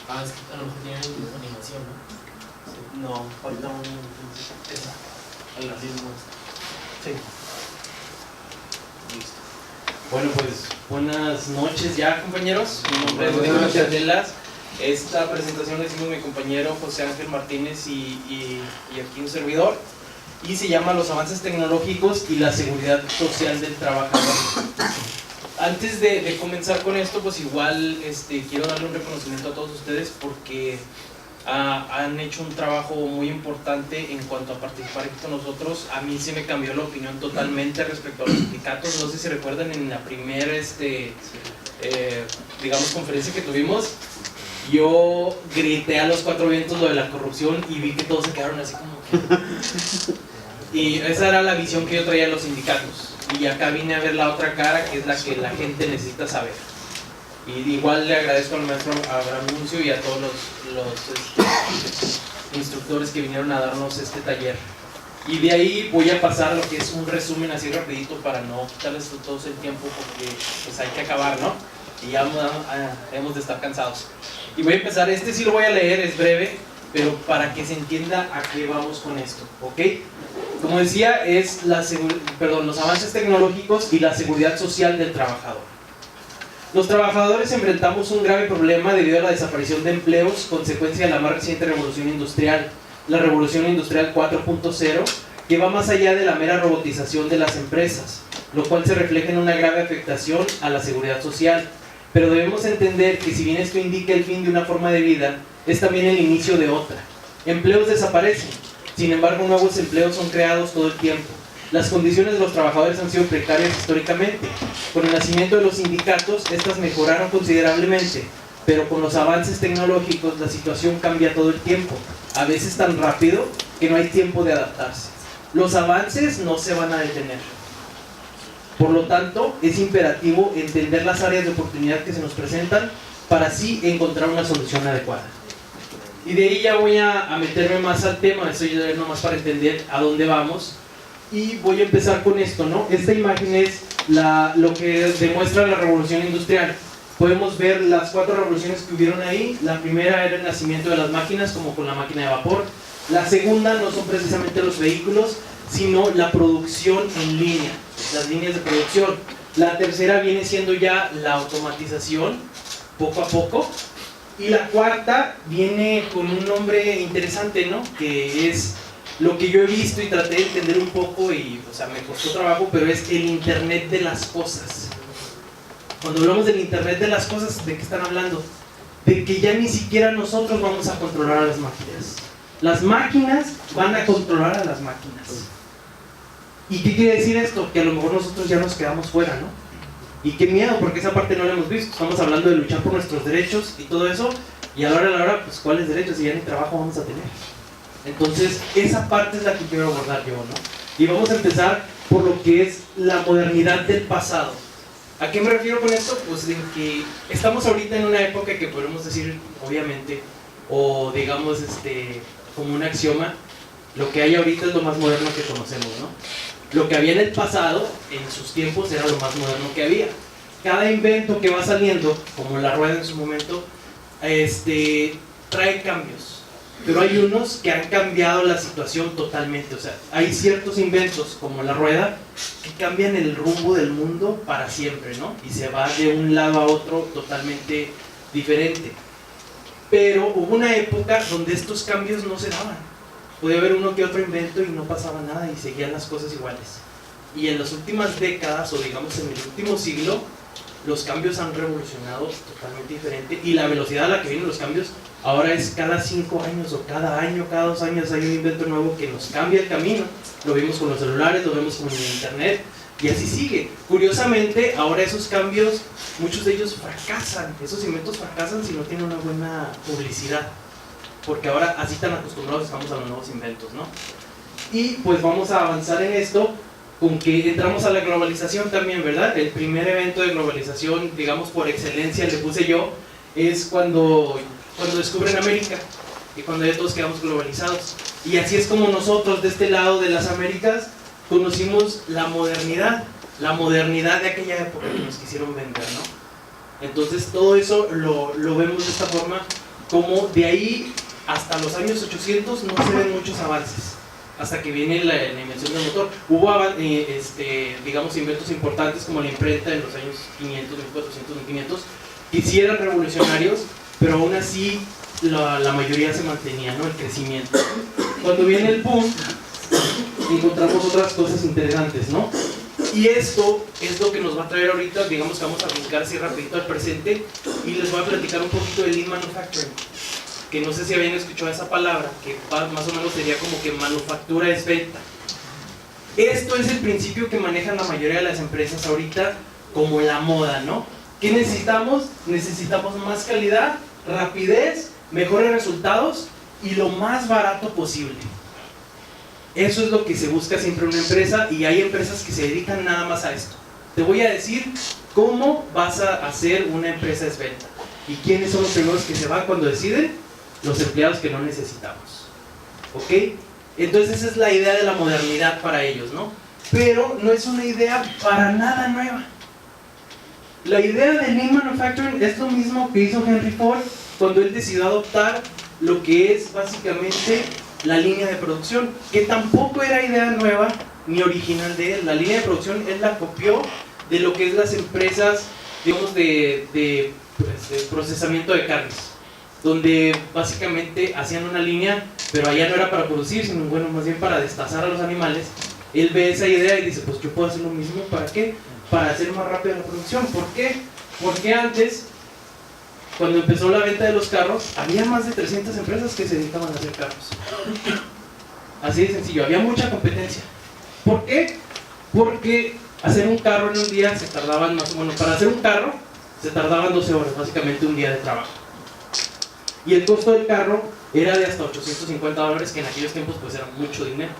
Ah, es que a lo mejor tienen animación, ¿no? No, falta un... esa. El racismo. Sí. Listo. Bueno, pues buenas noches ya, compañeros. Mi nombre es Víctor Candelas. Esta presentación la hicimos mi compañero José Ángel Martínez y aquí un servidor. Y se llama Los avances tecnológicos y la seguridad social del trabajador. Antes de comenzar con esto, pues igual quiero darle un reconocimiento a todos ustedes porque han hecho un trabajo muy importante en cuanto a participar aquí con nosotros. A mí se me cambió la opinión totalmente respecto a los sindicatos. No sé si recuerdan en la primera digamos, conferencia que tuvimos, yo grité a los cuatro vientos lo de la corrupción y vi que todos se quedaron así como que... Y esa era la visión que yo traía de los sindicatos. Y acá vine a ver la otra cara, que es la que la gente necesita saber. Y igual le agradezco al maestro Abraham Nuncio y a todos los instructores que vinieron a darnos este taller. Y de ahí voy a pasar a lo que es un resumen así rapidito para no quitarles todos el tiempo porque pues hay que acabar, ¿no? Y ya hemos de estar cansados. Y voy a empezar, sí lo voy a leer, es breve, pero para que se entienda a qué vamos con esto, ¿ok? Como decía, es los avances tecnológicos y la seguridad social del trabajador. Los trabajadores enfrentamos un grave problema debido a la desaparición de empleos, consecuencia de la más reciente revolución industrial, la revolución industrial 4.0, que va más allá de la mera robotización de las empresas, lo cual se refleja en una grave afectación a la seguridad social. Pero debemos entender que si bien esto indica el fin de una forma de vida, es también el inicio de otra. Empleos desaparecen, sin embargo nuevos empleos son creados todo el tiempo. Las condiciones de los trabajadores han sido precarias históricamente. Con el nacimiento de los sindicatos, estas mejoraron considerablemente, pero con los avances tecnológicos la situación cambia todo el tiempo, a veces tan rápido que no hay tiempo de adaptarse. Los avances no se van a detener. Por lo tanto, es imperativo entender las áreas de oportunidad que se nos presentan para así encontrar una solución adecuada. Y de ahí ya voy a meterme más al tema, esto ya es nomás para entender a dónde vamos. Y voy a empezar con esto, ¿no? Esta imagen es lo que demuestra la revolución industrial. Podemos ver las 4 revoluciones que hubieron ahí. La primera era el nacimiento de las máquinas, como con la máquina de vapor. La segunda no son precisamente los vehículos, sino la producción en línea, las líneas de producción. La tercera viene siendo ya la automatización, poco a poco. Y la cuarta viene con un nombre interesante, ¿no? Que es lo que yo he visto y traté de entender un poco y, o sea, me costó trabajo, pero es el Internet de las cosas. Cuando hablamos del Internet de las cosas, ¿de qué están hablando? De que ya ni siquiera nosotros vamos a controlar a las máquinas. Las máquinas van a controlar a las máquinas. ¿Y qué quiere decir esto? Que a lo mejor nosotros ya nos quedamos fuera, ¿no? Y qué miedo, porque esa parte no la hemos visto. Estamos hablando de luchar por nuestros derechos y todo eso, y a la hora, pues, ¿cuáles derechos? Si ya ni trabajo vamos a tener. Entonces, esa parte es la que quiero abordar yo, ¿no? Y vamos a empezar por lo que es la modernidad del pasado. ¿A qué me refiero con esto? Pues en que estamos ahorita en una época que podemos decir, obviamente, o digamos como un axioma, lo que hay ahorita es lo más moderno que conocemos, ¿no? Lo que había en el pasado, en sus tiempos, era lo más moderno que había. Cada invento que va saliendo, como la rueda en su momento, trae cambios. Pero hay unos que han cambiado la situación totalmente. O sea, hay ciertos inventos, como la rueda, que cambian el rumbo del mundo para siempre, ¿no? Y se va de un lado a otro totalmente diferente. Pero hubo una época donde estos cambios no se daban. Podía haber uno que otro invento y no pasaba nada y seguían las cosas iguales. Y en las últimas décadas, o digamos en el último siglo, los cambios han revolucionado totalmente diferente. Y la velocidad a la que vienen los cambios ahora es cada 5 años o cada año, cada 2 años hay un invento nuevo que nos cambia el camino. Lo vimos con los celulares, lo vemos con el internet y así sigue. Curiosamente, ahora esos cambios, muchos de ellos fracasan. Esos inventos fracasan si no tienen una buena publicidad. Porque ahora así tan acostumbrados estamos a los nuevos inventos, ¿no? Y pues vamos a avanzar en esto con que entramos a la globalización también, ¿verdad? El primer evento de globalización, digamos por excelencia, le puse yo, es cuando descubren América y cuando ya todos quedamos globalizados. Y así es como nosotros de este lado de las Américas conocimos la modernidad de aquella época que nos quisieron vender, ¿no? Entonces todo eso lo vemos de esta forma, como de ahí hasta los años 800 no se ven muchos avances, hasta que viene la invención del motor. Hubo digamos inventos importantes como la imprenta en los años 500, 1400, 1500, que sí eran revolucionarios, pero aún así la mayoría se mantenía, ¿no? El crecimiento. Cuando viene el boom, encontramos otras cosas interesantes, ¿no? Y esto es lo que nos va a traer ahorita, digamos que vamos a brincar así rapidito al presente y les voy a platicar un poquito de Lean Manufacturing, que no sé si habían escuchado esa palabra, que más o menos sería como que manufactura es venta. Esto es el principio que manejan la mayoría de las empresas ahorita como la moda, ¿no? ¿Qué necesitamos? Necesitamos más calidad, rapidez, mejores resultados y lo más barato posible. Eso es lo que se busca siempre en una empresa y hay empresas que se dedican nada más a esto. Te voy a decir cómo vas a hacer una empresa esbelta. ¿Y quiénes son los primeros que se van cuando deciden? Los empleados que no necesitamos. ¿Ok? Entonces esa es la idea de la modernidad para ellos, ¿no? Pero no es una idea para nada nueva. La idea de Lean Manufacturing es lo mismo que hizo Henry Ford cuando él decidió adoptar lo que es básicamente la línea de producción, que tampoco era idea nueva ni original de él. La línea de producción él la copió de lo que es las empresas, digamos, de procesamiento de carnes, donde básicamente hacían una línea, pero allá no era para producir, sino bueno, más bien para destazar a los animales. Él ve esa idea y dice, pues yo puedo hacer lo mismo, ¿para qué? Para hacer más rápida la producción. ¿Por qué? Porque antes cuando empezó la venta de los carros, había más de 300 empresas que se dedicaban a hacer carros. Así de sencillo, había mucha competencia. ¿Por qué? Porque hacer un carro en un día se tardaban más o menos, para hacer un carro se tardaban 12 horas, básicamente un día de trabajo. Y el costo del carro era de hasta $850, que en aquellos tiempos pues era mucho dinero.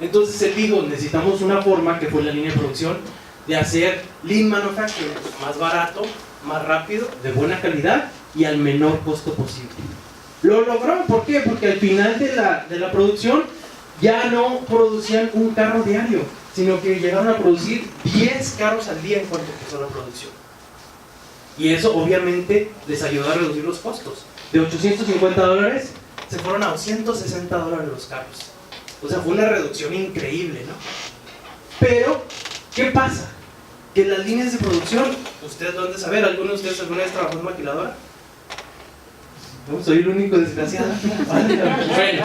Entonces él dijo, necesitamos una forma, que fue la línea de producción, de hacer lean manufacturing, más barato, más rápido, de buena calidad y al menor costo posible. Lo logró, ¿por qué? Porque al final de la producción ya no producían un carro diario, sino que llegaron a producir 10 carros al día en cuanto empezó la producción. Y eso obviamente les ayudó a reducir los costos. De $850 se fueron a $260 los carros. O sea, fue una reducción increíble, ¿no? Pero, ¿qué pasa? Que las líneas de producción, ustedes lo han de saber, ¿alguno de ustedes alguna vez trabajó en maquiladora? No, soy el único desgraciado. Bueno,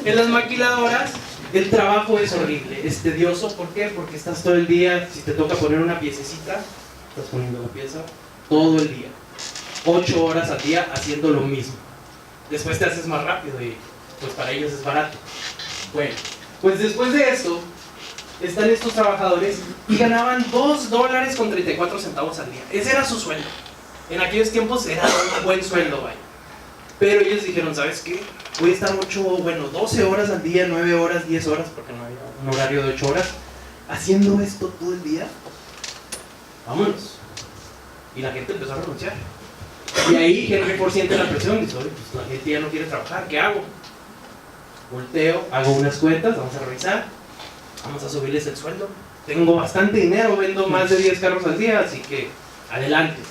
en las maquiladoras el trabajo es horrible, es tedioso. ¿Por qué? Porque estás todo el día, si te toca poner una piececita, estás poniendo la pieza todo el día, 8 horas al día haciendo lo mismo. Después te haces más rápido y pues para ellos es barato. Bueno, pues después de esto están estos trabajadores y ganaban $2.34 al día. Ese era su sueldo. En aquellos tiempos era un buen sueldo, vaya. Pero ellos dijeron, ¿sabes qué? Voy a estar 12 horas al día, 9 horas, 10 horas, porque no había un horario de 8 horas, haciendo esto todo el día. Vámonos. Y la gente empezó a renunciar. Y ahí Henry Ford siente la presión y dice, oye, pues la gente ya no quiere trabajar, ¿qué hago? Volteo, hago unas cuentas, vamos a revisar, vamos a subirles el sueldo. Tengo bastante dinero, vendo más de 10 carros al día, así que adelante.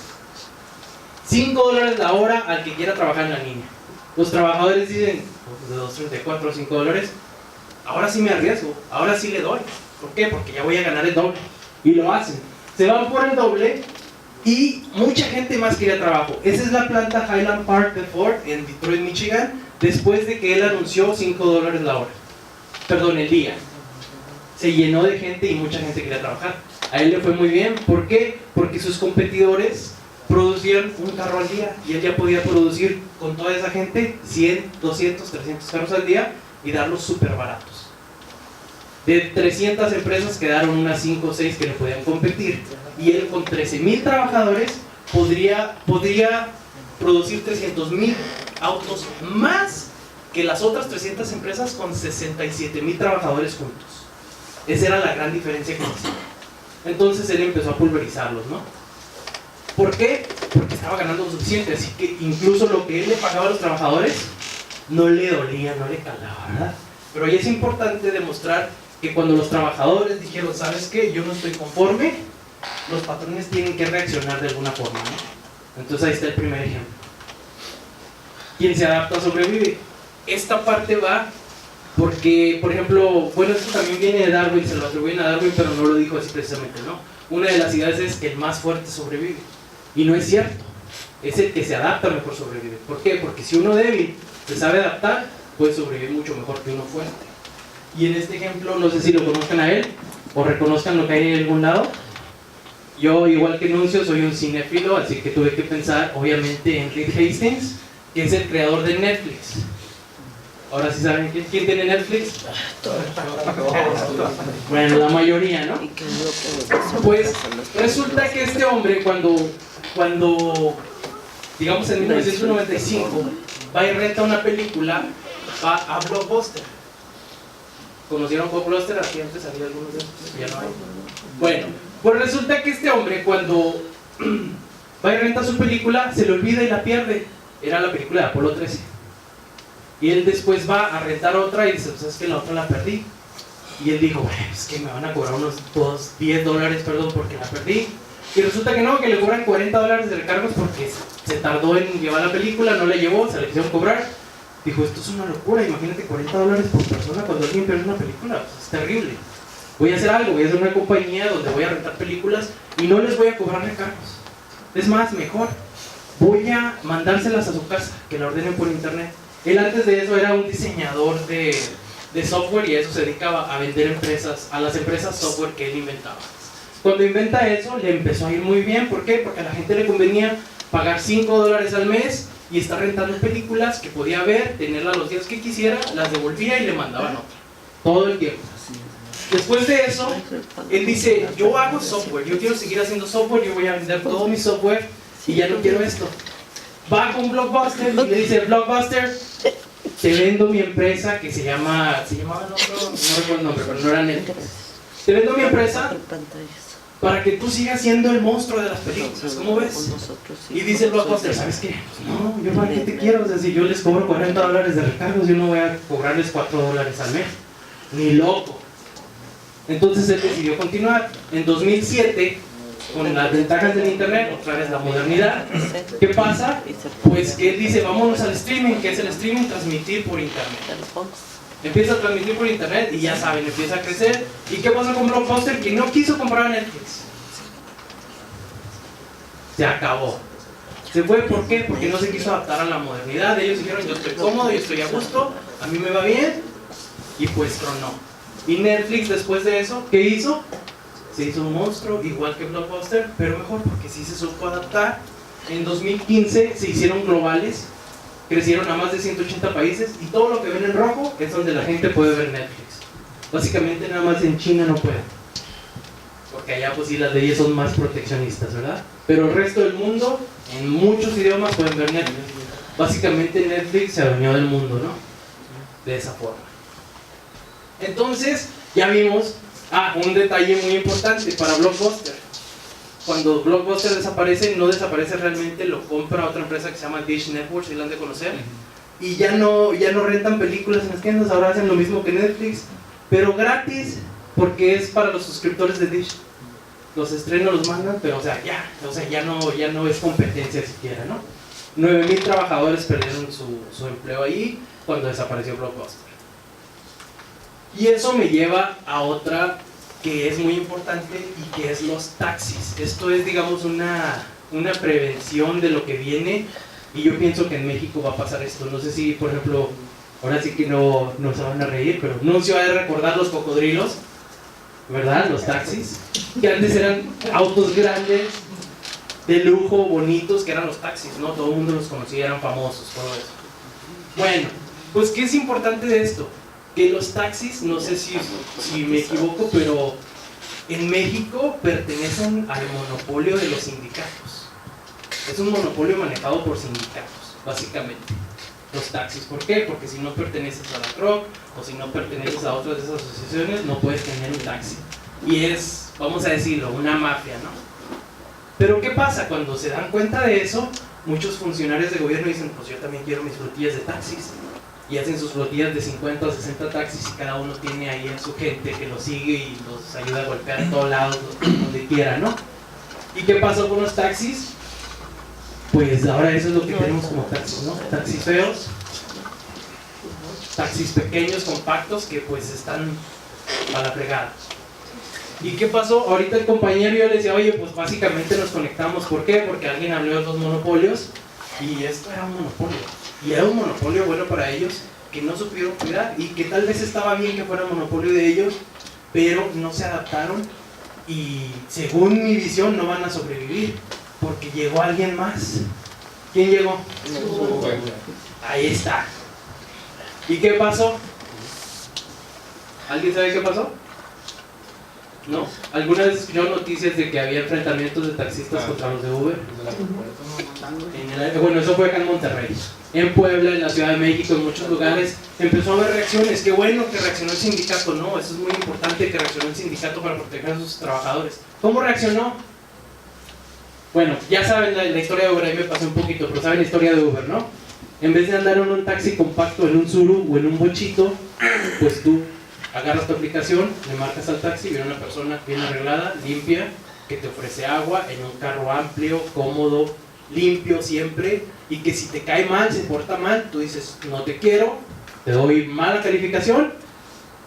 $5 la hora al que quiera trabajar en la línea. Los trabajadores dicen, pues de $2.34 a $5, ahora sí me arriesgo, ahora sí le doy. ¿Por qué? Porque ya voy a ganar el doble. Y lo hacen. Se van por el doble y mucha gente más quería trabajo. Esa es la planta Highland Park de Ford en Detroit, Michigan, después de que él anunció $5 la hora. Perdón, el día. Se llenó de gente y mucha gente quería trabajar. A él le fue muy bien. ¿Por qué? Porque sus competidores producían un carro al día y él ya podía producir con toda esa gente 100, 200, 300 carros al día y darlos súper baratos. De 300 empresas quedaron unas 5 o 6 que le podían competir y él con 13,000 trabajadores podría producir 300,000 autos más que las otras 300 empresas con 67,000 trabajadores juntos. Esa era la gran diferencia que hacía. Entonces él empezó a pulverizarlos, ¿no? ¿Por qué? Porque estaba ganando lo suficiente, así que incluso lo que él le pagaba a los trabajadores no le dolía, no le calaba, ¿verdad? Pero ahí es importante demostrar que cuando los trabajadores dijeron, ¿sabes qué? Yo no estoy conforme, los patrones tienen que reaccionar de alguna forma, ¿no? Entonces ahí está el primer ejemplo. Quien se adapta sobrevive. Esta parte va porque, por ejemplo, bueno, esto también viene de Darwin, se lo atribuyen a Darwin, pero no lo dijo así precisamente, ¿no? Una de las ideas es que el más fuerte sobrevive. Y no es cierto. Es el que se adapta mejor sobrevive. ¿Por qué? Porque si uno débil se sabe adaptar, puede sobrevivir mucho mejor que uno fuerte. Y en este ejemplo, no sé si lo conozcan a él o reconozcan lo que hay en algún lado. Yo, igual que Nuncio, soy un cinéfilo, así que tuve que pensar, obviamente, en Reed Hastings, que es el creador de Netflix. Ahora sí saben quién tiene Netflix. Bueno, la mayoría, ¿no? Pues resulta que este hombre cuando digamos en 1995 va y renta una película, va a Blockbuster. ¿Conocieron Blockbuster? Aquí antes había algunos de estos, ya no hay. Bueno, pues resulta que este hombre cuando va y renta su película se le olvida y la pierde. Era la película de Apolo 13. Y él después va a rentar otra y dice, pues es que la otra la perdí. Y él dijo, bueno, es que me van a cobrar unos $10, perdón, porque la perdí. Y resulta que no, que le cobran $40 de recargos porque se tardó en llevar la película, no la llevó, se le quisieron cobrar. Dijo, esto es una locura, imagínate $40 por persona cuando alguien pierde una película, pues es terrible. Voy a hacer algo, voy a hacer una compañía donde voy a rentar películas y no les voy a cobrar recargos. Es más, mejor, voy a mandárselas a su casa, que la ordenen por internet. Él antes de eso era un diseñador de software y a eso se dedicaba, a vender a las empresas software que él inventaba. Cuando inventa eso, le empezó a ir muy bien. ¿Por qué? Porque a la gente le convenía pagar $5 al mes y estar rentando películas que podía ver, tenerlas los días que quisiera, las devolvía y le mandaban otra. Todo el tiempo. Después de eso, él dice, yo hago software, yo quiero seguir haciendo software, yo voy a vender todo mi software y ya no quiero esto. Va con Blockbuster y le dice, Blockbuster, te vendo mi empresa que se llamaba no recuerdo el nombre, pero no era Netflix. Te vendo mi empresa para que tú sigas siendo el monstruo de las películas, ¿cómo ves? Y dice el Blockbuster, ¿sabes qué? No, yo para qué te quiero, o sea, si yo les cobro $40 de recargos, yo no voy a cobrarles $4 al mes, ni loco. Entonces él decidió continuar. En 2007, con las ventajas del internet, otra vez la modernidad, ¿qué pasa? Pues que él dice, vámonos al streaming, que es el streaming, transmitir por internet. Empieza a transmitir por internet y ya saben, empieza a crecer. ¿Y qué pasa con Blockbuster? Que no quiso comprar a Netflix. Se acabó. Se fue, ¿por qué? Porque no se quiso adaptar a la modernidad. Ellos dijeron, yo estoy cómodo, yo estoy a gusto, a mí me va bien, y pues tronó. Y Netflix después de eso, ¿qué hizo? Se hizo un monstruo, igual que Blockbuster, pero mejor porque sí se supo adaptar. En 2015 se hicieron globales, crecieron a más de 180 países y todo lo que ven en rojo es donde la gente puede ver Netflix. Básicamente nada más en China no pueden, porque allá pues sí las leyes son más proteccionistas, ¿verdad? Pero el resto del mundo, en muchos idiomas pueden ver Netflix. Básicamente Netflix se adueñó del mundo, ¿no? De esa forma. Entonces, ya vimos, un detalle muy importante para Blockbuster. Cuando Blockbuster desaparece, no desaparece realmente, lo compra otra empresa que se llama Dish Network, si la han de conocer. Y ya no rentan películas en las tiendas, ahora hacen lo mismo que Netflix, pero gratis, porque es para los suscriptores de Dish. Los estrenos los mandan, pero ya no es competencia siquiera, ¿no? 9,000 trabajadores perdieron su empleo ahí cuando desapareció Blockbuster. Y eso me lleva a otra que es muy importante y que es los taxis. Esto es, digamos, una prevención de lo que viene, y yo pienso que en México va a pasar esto. No sé si, por ejemplo, ahora sí que no se van a reír, pero no se va a recordar los cocodrilos, ¿verdad? Los taxis, que antes eran autos grandes, de lujo, bonitos, que eran los taxis, ¿no? Todo el mundo los conocía, eran famosos, todo eso. Bueno, pues ¿qué es importante de esto? Que los taxis, no sé si me equivoco, pero en México pertenecen al monopolio de los sindicatos. Es un monopolio manejado por sindicatos, básicamente, los taxis. ¿Por qué? Porque si no perteneces a la CROC o si no perteneces a otras de esas asociaciones, no puedes tener un taxi. Y es, vamos a decirlo, una mafia, ¿no? Pero ¿qué pasa? Cuando se dan cuenta de eso, muchos funcionarios de gobierno dicen, pues yo también quiero mis flotillas de taxis. Y hacen sus flotillas de 50 o 60 taxis y cada uno tiene ahí a su gente que los sigue y los ayuda a golpear en todos lados, donde quiera, ¿no? ¿Y qué pasó con los taxis? Pues ahora eso es lo que tenemos como taxis, ¿no? Taxis feos, taxis pequeños, compactos, que pues están a la fregada. ¿Y qué pasó? Ahorita el compañero yo le decía, oye, pues básicamente nos conectamos. ¿Por qué? Porque alguien habló de los monopolios y esto era un monopolio. Y era un monopolio bueno para ellos que no supieron cuidar y que tal vez estaba bien que fuera monopolio de ellos, pero no se adaptaron y según mi visión no van a sobrevivir porque llegó alguien más. ¿Quién llegó? Ahí está. ¿Y qué pasó? ¿Alguien sabe qué pasó? ¿No? ¿Alguna vez escucharon noticias de que había enfrentamientos de taxistas contra los de Uber? Bueno, eso fue acá en Monterrey. En Puebla, en la Ciudad de México, en muchos lugares empezó a haber reacciones. Qué bueno que reaccionó el sindicato, no, eso es muy importante que reaccionó el sindicato para proteger a sus trabajadores. ¿Cómo reaccionó? Bueno, ya saben la historia de Uber, ahí me pasé un poquito, pero saben la historia de Uber, ¿no? En vez de andar en un taxi compacto, en un Tsuru o en un bochito, pues tú agarras tu aplicación, le marcas al taxi, viene una persona bien arreglada, limpia, que te ofrece agua en un carro amplio, cómodo, limpio siempre, y que si te cae mal, se porta mal, tú dices, no te quiero, te doy mala calificación,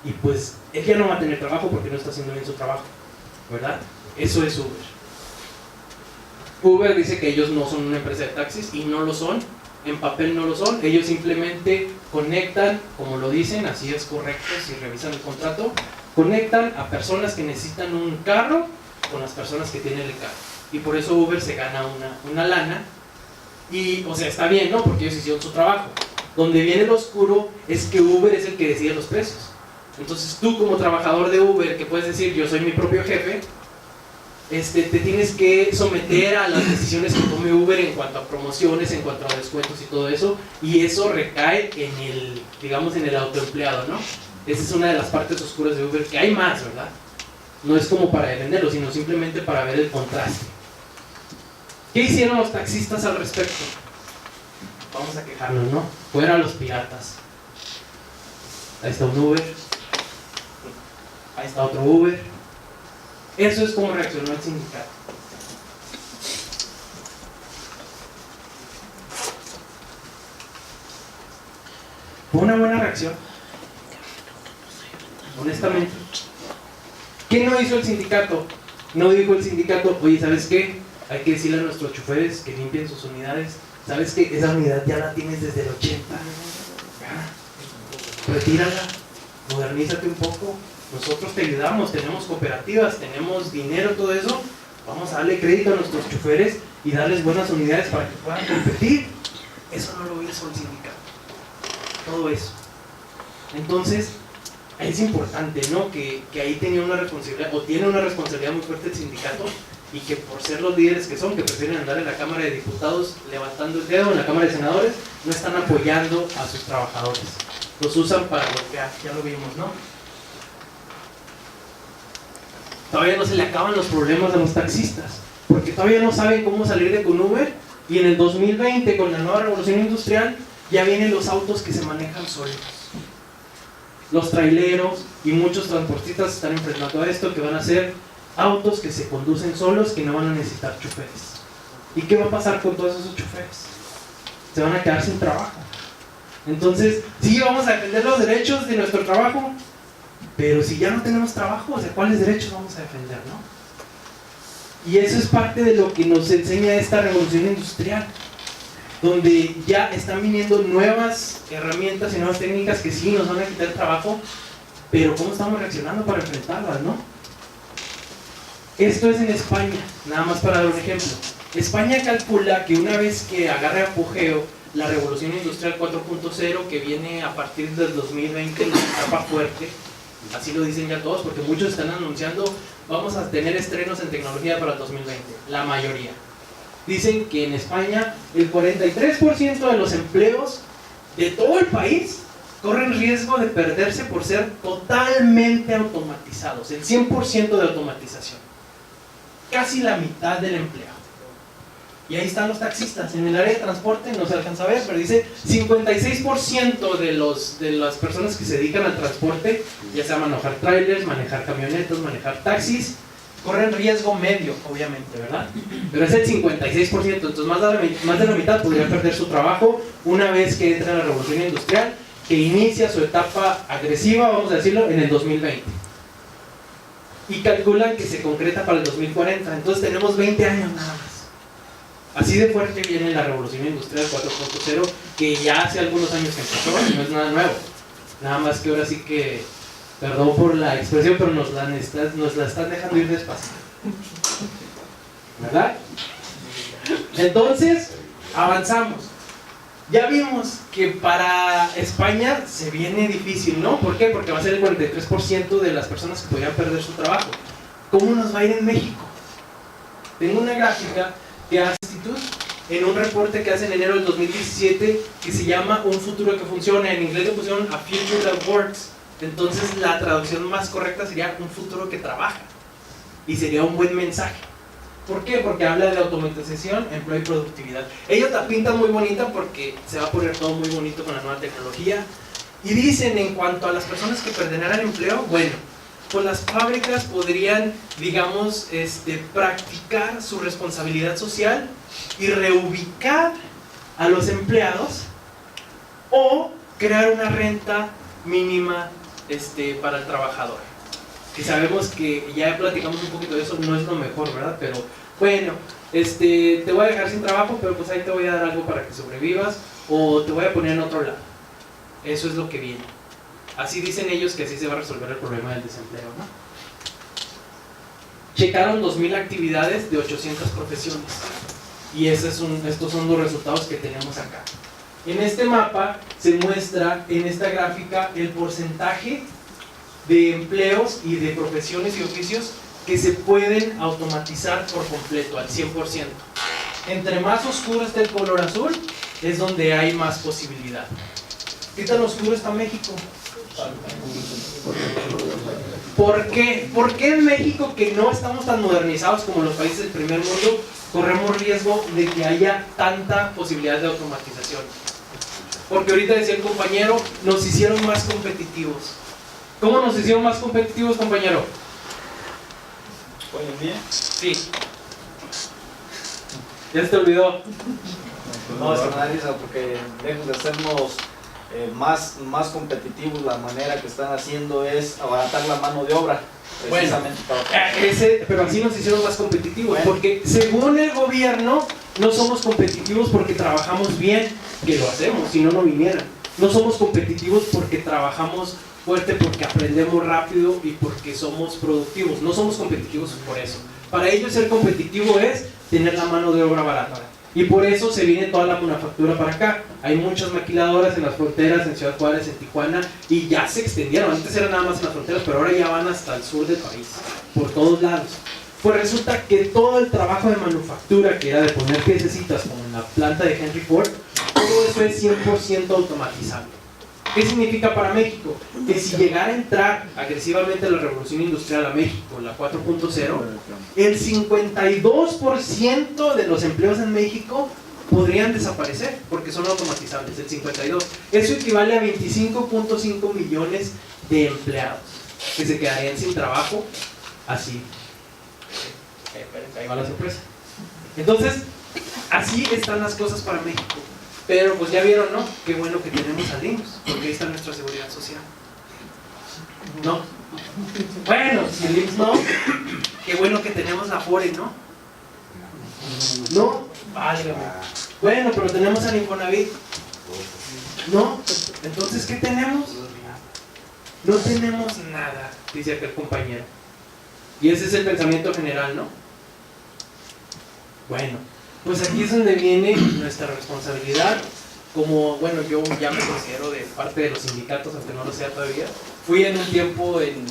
y pues él ya no va a tener trabajo porque no está haciendo bien su trabajo, ¿verdad? Eso es Uber. Uber dice que ellos no son una empresa de taxis, y no lo son, en papel no lo son, ellos simplemente conectan, como lo dicen, así es correcto si revisan el contrato, conectan a personas que necesitan un carro con las personas que tienen el carro. Y por eso Uber se gana una lana Y, o sea, está bien, ¿no? Porque ellos hicieron su trabajo. Donde viene lo oscuro es que Uber es el que decide los precios. Entonces tú como trabajador de Uber, que puedes decir, yo soy mi propio jefe, te tienes que someter a las decisiones que tome Uber en cuanto a promociones, en cuanto a descuentos y todo eso, y eso recae en el, digamos, en el autoempleado, ¿no? Esa es una de las partes oscuras de Uber, que hay más, ¿verdad? No es como para defenderlo, sino simplemente para ver el contraste. ¿Qué hicieron los taxistas al respecto? Vamos a quejarnos, ¿no? Fuera los piratas. Ahí está un Uber. Ahí está otro Uber. Eso es como reaccionó el sindicato. Fue una buena reacción. Honestamente. ¿Qué no hizo el sindicato? No dijo el sindicato, oye, ¿sabes qué? Hay que decirle a nuestros choferes que limpien sus unidades. ¿Sabes qué? Esa unidad ya la tienes desde el 80. Retírala, modernízate un poco. Nosotros te ayudamos, tenemos cooperativas, tenemos dinero, todo eso. Vamos a darle crédito a nuestros choferes y darles buenas unidades para que puedan competir. Eso no lo hizo el sindicato. Todo eso. Entonces, es importante, ¿no? Que ahí tenía una responsabilidad, o tiene una responsabilidad muy fuerte el sindicato, y que por ser los líderes que son, que prefieren andar en la Cámara de Diputados levantando el dedo, en la Cámara de Senadores, no están apoyando a sus trabajadores. Los usan para bloquear, ya lo vimos, ¿no? Todavía no se le acaban los problemas a los taxistas, porque todavía no saben cómo salir de con Uber, y en el 2020, con la nueva revolución industrial, ya vienen los autos que se manejan solos. Los traileros y muchos transportistas están enfrentando a esto, que van a ser autos que se conducen solos, que no van a necesitar choferes. ¿Y qué va a pasar con todos esos choferes? Se van a quedar sin trabajo. Entonces, sí, vamos a defender los derechos de nuestro trabajo, pero si ya no tenemos trabajo, o sea, ¿cuáles derechos vamos a defender, no? Y eso es parte de lo que nos enseña esta revolución industrial, donde ya están viniendo nuevas herramientas y nuevas técnicas que sí nos van a quitar el trabajo, pero ¿cómo estamos reaccionando para enfrentarlas, no? Esto es en España, nada más para dar un ejemplo. España calcula que una vez que agarre apogeo la revolución industrial 4.0, que viene a partir del 2020, la etapa fuerte, así lo dicen ya todos, porque muchos están anunciando, vamos a tener estrenos en tecnología para el 2020, la mayoría. Dicen que en España el 43% de los empleos de todo el país corren riesgo de perderse por ser totalmente automatizados, el 100% de automatización. Casi la mitad del empleo. Y ahí están los taxistas. En el área de transporte no se alcanza a ver, pero dice 56% de las personas que se dedican al transporte, ya sea manejar trailers, manejar camionetas, manejar taxis, corren riesgo medio, obviamente, ¿verdad? Pero es el 56%, entonces más de la mitad podría perder su trabajo una vez que entra en la revolución industrial, que inicia su etapa agresiva, vamos a decirlo, en el 2020. Y calculan que se concreta para el 2040, entonces tenemos 20 años nada más. Así de fuerte viene la revolución industrial 4.0, que ya hace algunos años que empezó, no es nada nuevo. Nada más que ahora sí que, perdón por la expresión, pero nos la están dejando ir despacio. ¿Verdad? Entonces, avanzamos. Ya vimos que para España se viene difícil, ¿no? ¿Por qué? Porque va a ser el 43% de las personas que podrían perder su trabajo. ¿Cómo nos va a ir en México? Tengo una gráfica que hace Institute en un reporte que hace en enero del 2017 que se llama Un futuro que funciona. En inglés le pusieron A Future That Works. Entonces la traducción más correcta sería un futuro que trabaja. Y sería un buen mensaje. ¿Por qué? Porque habla de automatización, empleo y productividad. Ellos la pintan muy bonita porque se va a poner todo muy bonito con la nueva tecnología. Y dicen, en cuanto a las personas que perderán el empleo, bueno, pues las fábricas podrían, digamos, practicar su responsabilidad social y reubicar a los empleados, o crear una renta mínima para el trabajador. Que sabemos que ya platicamos un poquito de eso, no es lo mejor, ¿verdad? Pero bueno, te voy a dejar sin trabajo, pero pues ahí te voy a dar algo para que sobrevivas, o te voy a poner en otro lado. Eso es lo que viene. Así dicen ellos que así se va a resolver el problema del desempleo, ¿no? Checaron 2000 actividades de 800 profesiones. Y estos son los resultados que tenemos acá. En este mapa se muestra en esta gráfica el porcentaje de empleos y de profesiones y oficios que se pueden automatizar por completo, al 100%. Entre más oscuro esté el color azul, es donde hay más posibilidad. ¿Qué tan oscuro está México? ¿Por qué? ¿Por qué en México, que no estamos tan modernizados como los países del primer mundo, corremos riesgo de que haya tanta posibilidad de automatización? Porque ahorita decía el compañero, nos hicieron más competitivos. ¿Cómo nos hicieron más competitivos, compañero? Hoy en día. Sí. ¿Ya se te olvidó? No, es una risa porque lejos de hacernos más competitivos, la manera que están haciendo es abaratar la mano de obra. Precisamente para... Pero así nos hicieron más competitivos, Bueno. porque según el gobierno no somos competitivos porque trabajamos bien, que lo hacemos, si no, no vinieran. No somos competitivos porque trabajamos fuerte, porque aprendemos rápido y porque somos productivos. No somos competitivos por eso. Para ellos ser competitivo es tener la mano de obra barata. Y por eso se viene toda la manufactura para acá. Hay muchas maquiladoras en las fronteras, en Ciudad Juárez, en Tijuana, y ya se extendieron. Antes eran nada más en las fronteras, pero ahora ya van hasta el sur del país, por todos lados. Pues resulta que todo el trabajo de manufactura, que era de poner piececitas como en la planta de Henry Ford, todo eso es 100% automatizable. ¿Qué significa para México? Que si llegara a entrar agresivamente la revolución industrial a México, la 4.0, el 52% de los empleos en México podrían desaparecer porque son automatizables, el 52%. Eso equivale a 25.5 millones de empleados que se quedarían sin trabajo así. Ahí va la sorpresa. Entonces, así están las cosas para México. Pero pues ya vieron, ¿no? Qué bueno que tenemos al IMSS, porque ahí está nuestra seguridad social. ¿No? Bueno, si el IMSS no, qué bueno que tenemos la FORE, ¿no? No, válgame. Bueno, pero tenemos al Infonavit. ¿No? Entonces, ¿qué tenemos? No tenemos nada, dice aquel compañero. Y ese es el pensamiento general, ¿no? Bueno, pues aquí es donde viene nuestra responsabilidad. Como, bueno, yo ya me considero de parte de los sindicatos, aunque no lo sea todavía. Fui en un tiempo en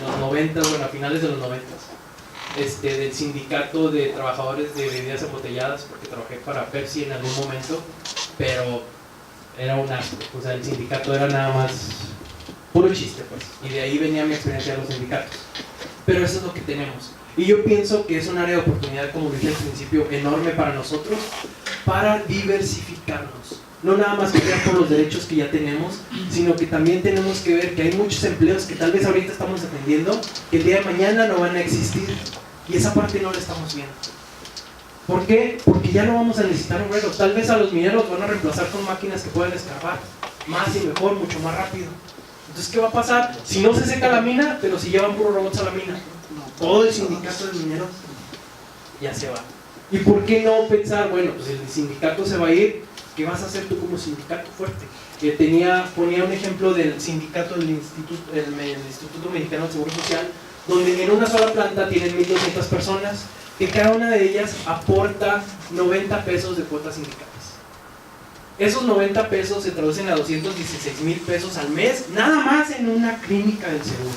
los 90, bueno, a finales de los 90, del sindicato de trabajadores de bebidas embotelladas, porque trabajé para Pepsi en algún momento, pero era un asco. O sea, el sindicato era nada más puro chiste, pues. Y de ahí venía mi experiencia de los sindicatos. Pero eso es lo que tenemos. Y yo pienso que es un área de oportunidad, como dije al principio, enorme para nosotros, para diversificarnos. No nada más pelear por los derechos que ya tenemos, sino que también tenemos que ver que hay muchos empleos que tal vez ahorita estamos defendiendo, que el día de mañana no van a existir. Y esa parte no la estamos viendo. ¿Por qué? Porque ya no vamos a necesitar obreros. Tal vez a los mineros van a reemplazar con máquinas que puedan escarbar más y mejor, mucho más rápido. Entonces, ¿qué va a pasar? Si no se seca la mina, pero si llevan puros robots a la mina, todo el sindicato de mineros ya se va. ¿Y por qué no pensar, bueno, pues el sindicato se va a ir, ¿qué vas a hacer tú como sindicato fuerte? Ponía un ejemplo del sindicato del Instituto Mexicano del Seguro Social, donde en una sola planta tienen 1,200 personas, que cada una de ellas aporta 90 pesos de cuotas sindicales. Esos 90 pesos se traducen a 216,000 pesos al mes, nada más en una clínica del seguro.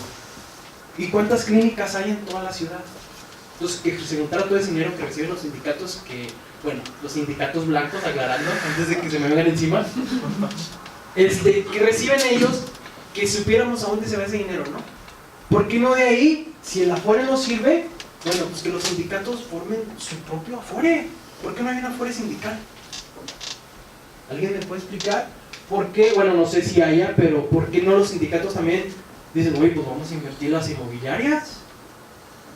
¿Y cuántas clínicas hay en toda la ciudad? Entonces, que se juntara todo ese dinero que reciben los sindicatos, los sindicatos blancos, aclarando, antes de que se me vengan encima, que reciben ellos, que supiéramos a dónde se va ese dinero, ¿no? ¿Por qué no de ahí, si el Afore no sirve, bueno, pues que los sindicatos formen su propio Afore? ¿Por qué no hay un Afore sindical? ¿Alguien me puede explicar? ¿Por qué? Bueno, no sé si haya, pero ¿por qué no los sindicatos también dicen, oye, pues vamos a invertir las inmobiliarias?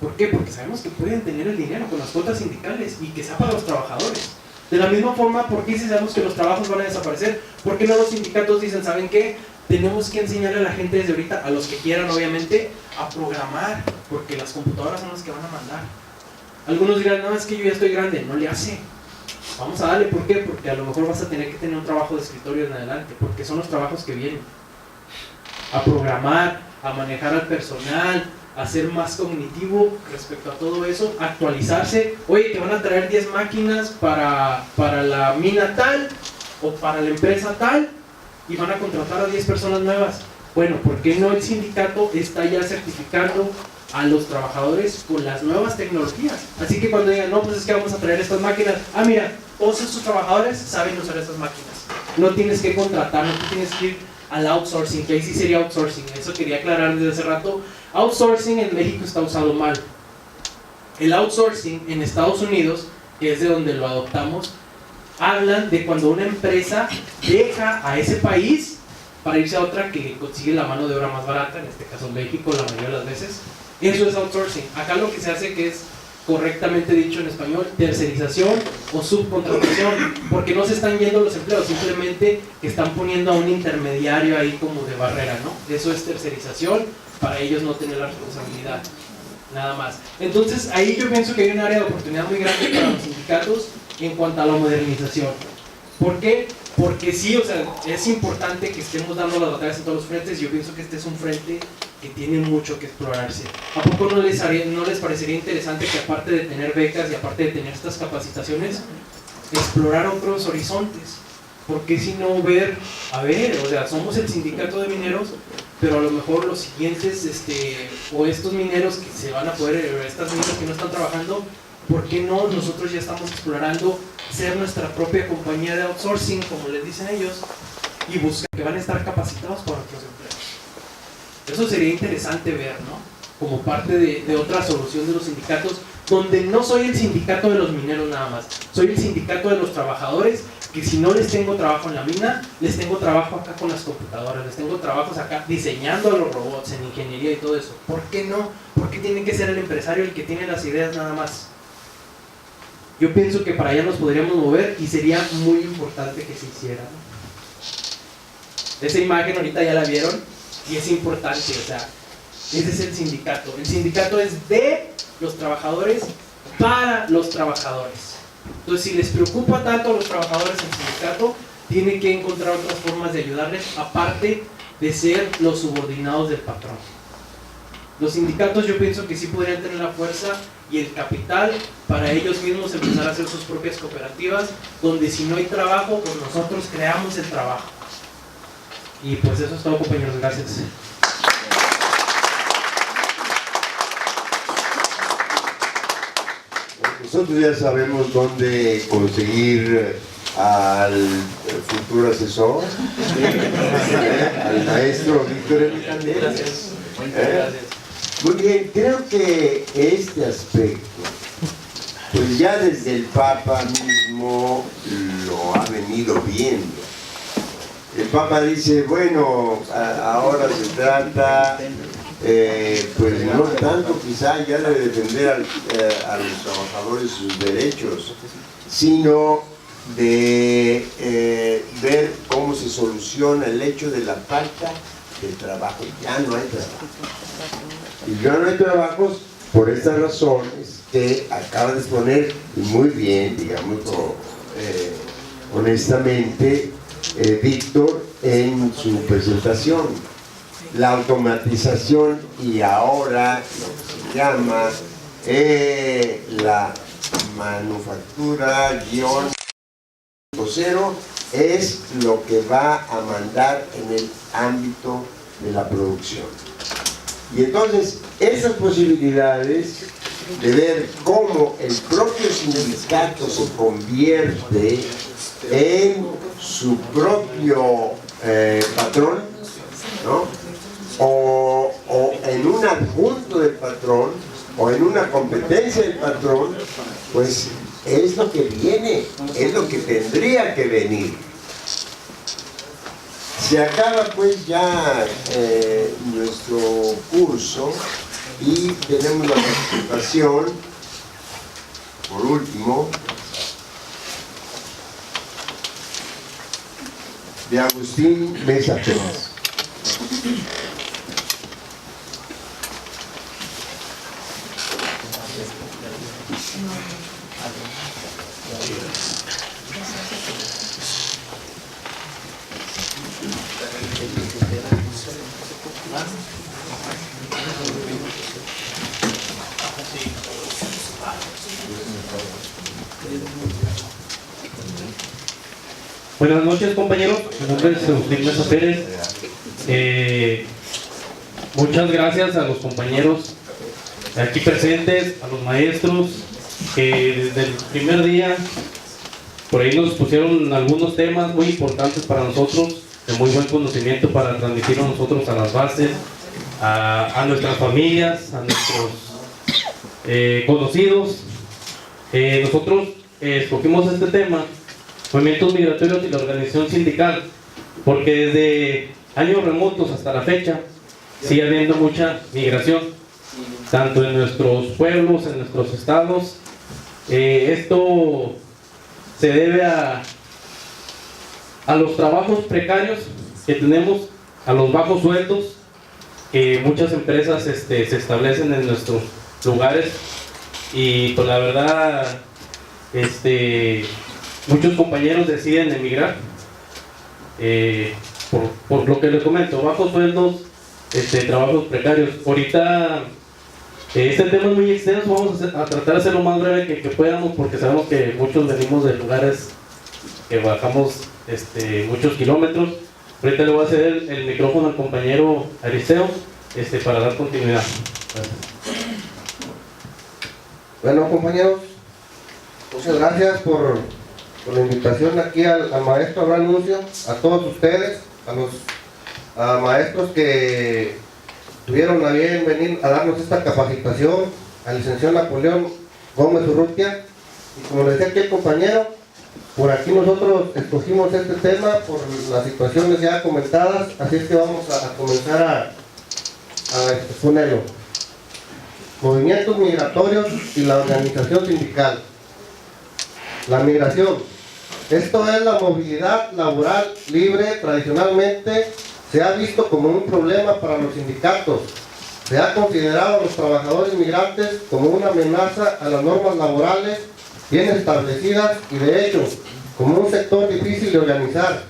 ¿Por qué? Porque sabemos que pueden tener el dinero con las cuotas sindicales y que sea para los trabajadores. De la misma forma, ¿por qué si sabemos que los trabajos van a desaparecer? ¿Por qué no los sindicatos dicen, ¿saben qué? Tenemos que enseñarle a la gente desde ahorita, a los que quieran obviamente, a programar, porque las computadoras son las que van a mandar. Algunos dirán, no, es que yo ya estoy grande, no le hace. Vamos a darle, ¿por qué? Porque a lo mejor vas a tener que tener un trabajo de escritorio en adelante, porque son los trabajos que vienen. A programar, a manejar al personal, a ser más cognitivo respecto a todo eso, actualizarse. Oye, te van a traer 10 máquinas para la mina tal o para la empresa tal y van a contratar a 10 personas nuevas. Bueno, ¿por qué no el sindicato está ya certificando a los trabajadores con las nuevas tecnologías? Así que cuando digan, no, pues es que vamos a traer estas máquinas, mira, todos estos trabajadores saben usar estas máquinas. No tienes que contratar, no tienes que ir al outsourcing, que ahí sí sería outsourcing. Eso quería aclarar desde hace rato. Outsourcing en México está usado mal. El outsourcing en Estados Unidos, que es de donde lo adoptamos, hablan de cuando una empresa deja a ese país para irse a otra que consigue la mano de obra más barata, en este caso México la mayoría de las veces. Eso es outsourcing. Acá lo que se hace, que es correctamente dicho en español, tercerización o subcontratación, porque no se están yendo los empleos, simplemente que están poniendo a un intermediario ahí como de barrera, ¿no? Eso es tercerización, para ellos no tener la responsabilidad, nada más. Entonces ahí yo pienso que hay un área de oportunidad muy grande para los sindicatos en cuanto a la modernización. ¿Por qué? Porque sí, o sea, es importante que estemos dando las batallas en todos los frentes. Yo pienso que este es un frente que tiene mucho que explorarse. ¿A poco no les parecería interesante que aparte de tener becas y aparte de tener estas capacitaciones, explorar otros horizontes? ¿Por qué si no ver, o sea, somos el sindicato de mineros, pero a lo mejor los siguientes, o estos mineros que se van a poder, estas mineras que no están trabajando, ¿por qué no nosotros ya estamos explorando ser nuestra propia compañía de outsourcing, como les dicen ellos, y buscar que van a estar capacitados para otros empleos? Eso sería interesante ver, ¿no? Como parte de otra solución de los sindicatos, donde no soy el sindicato de los mineros nada más, soy el sindicato de los trabajadores, que si no les tengo trabajo en la mina, les tengo trabajo acá con las computadoras, les tengo trabajos acá diseñando a los robots, en ingeniería y todo eso. ¿Por qué no? ¿Por qué tiene que ser el empresario el que tiene las ideas nada más? Yo pienso que para allá nos podríamos mover y sería muy importante que se hiciera, ¿no? Esa imagen ahorita ya la vieron y es importante, o sea, ese es el sindicato. El sindicato es de los trabajadores para los trabajadores. Entonces, si les preocupa tanto a los trabajadores el sindicato, tienen que encontrar otras formas de ayudarles, aparte de ser los subordinados del patrón. Los sindicatos yo pienso que sí podrían tener la fuerza y el capital para ellos mismos empezar a hacer sus propias cooperativas, donde si no hay trabajo, pues nosotros creamos el trabajo. Y pues eso es todo, compañeros, gracias. Nosotros ya sabemos dónde conseguir al futuro asesor, al maestro Víctor Hernández. Gracias. Gracias. Muy bien, creo que este aspecto, pues ya desde el Papa mismo lo ha venido viendo. El Papa dice, bueno, ahora se trata, pues no tanto quizá ya de defender a los trabajadores sus derechos, sino de ver cómo se soluciona el hecho de la falta de trabajo. Ya no hay trabajo. Y ya no hay trabajos por estas razones que acaba de exponer muy bien, digamos, honestamente, Víctor en su presentación. La automatización y ahora lo que se llama la manufactura -0 es lo que va a mandar en el ámbito de la producción. Y entonces esas posibilidades de ver cómo el propio sindicato se convierte en su propio patrón, ¿no? O en un adjunto del patrón, o en una competencia del patrón, pues es lo que viene, es lo que tendría que venir. Se acaba pues ya nuestro curso y tenemos la participación, por último, de Agustín Mesa Pérez. Buenas noches, compañeros. Mi nombre es Agustín Mesa Pérez. Muchas gracias a los compañeros aquí presentes, a los maestros que desde el primer día por ahí nos pusieron algunos temas muy importantes para nosotros, de muy buen conocimiento para transmitir a nosotros a las bases, a nuestras familias, a nuestros conocidos. Nosotros escogimos este tema, movimientos migratorios y la organización sindical, porque desde años remotos hasta la fecha sigue habiendo mucha migración, tanto en nuestros pueblos, en nuestros estados. Esto se debe a los trabajos precarios que tenemos, a los bajos sueldos que muchas empresas se establecen en nuestros lugares, y pues la verdad muchos compañeros deciden emigrar por lo que les comento, bajos sueldos, trabajos precarios. Ahorita este tema es muy extenso, vamos a tratar de hacerlo lo más breve que podamos, porque sabemos que muchos venimos de lugares que bajamos muchos kilómetros. Ahorita le voy a ceder el micrófono al compañero Aristeo para dar continuidad. Gracias. Bueno, compañeros, muchas gracias por la invitación aquí al maestro Abraham Nuncio, a todos ustedes, a los maestros que tuvieron a bien venir a darnos esta capacitación, al licenciado Napoleón Gómez Urrutia. Y como les decía aquí el compañero, por aquí nosotros escogimos este tema por las situaciones ya comentadas, así es que vamos a comenzar a exponerlo. Movimientos migratorios y la organización sindical. La migración. Esto es la movilidad laboral libre. Tradicionalmente se ha visto como un problema para los sindicatos. Se ha considerado a los trabajadores migrantes como una amenaza a las normas laborales bien establecidas y de hecho como un sector difícil de organizar.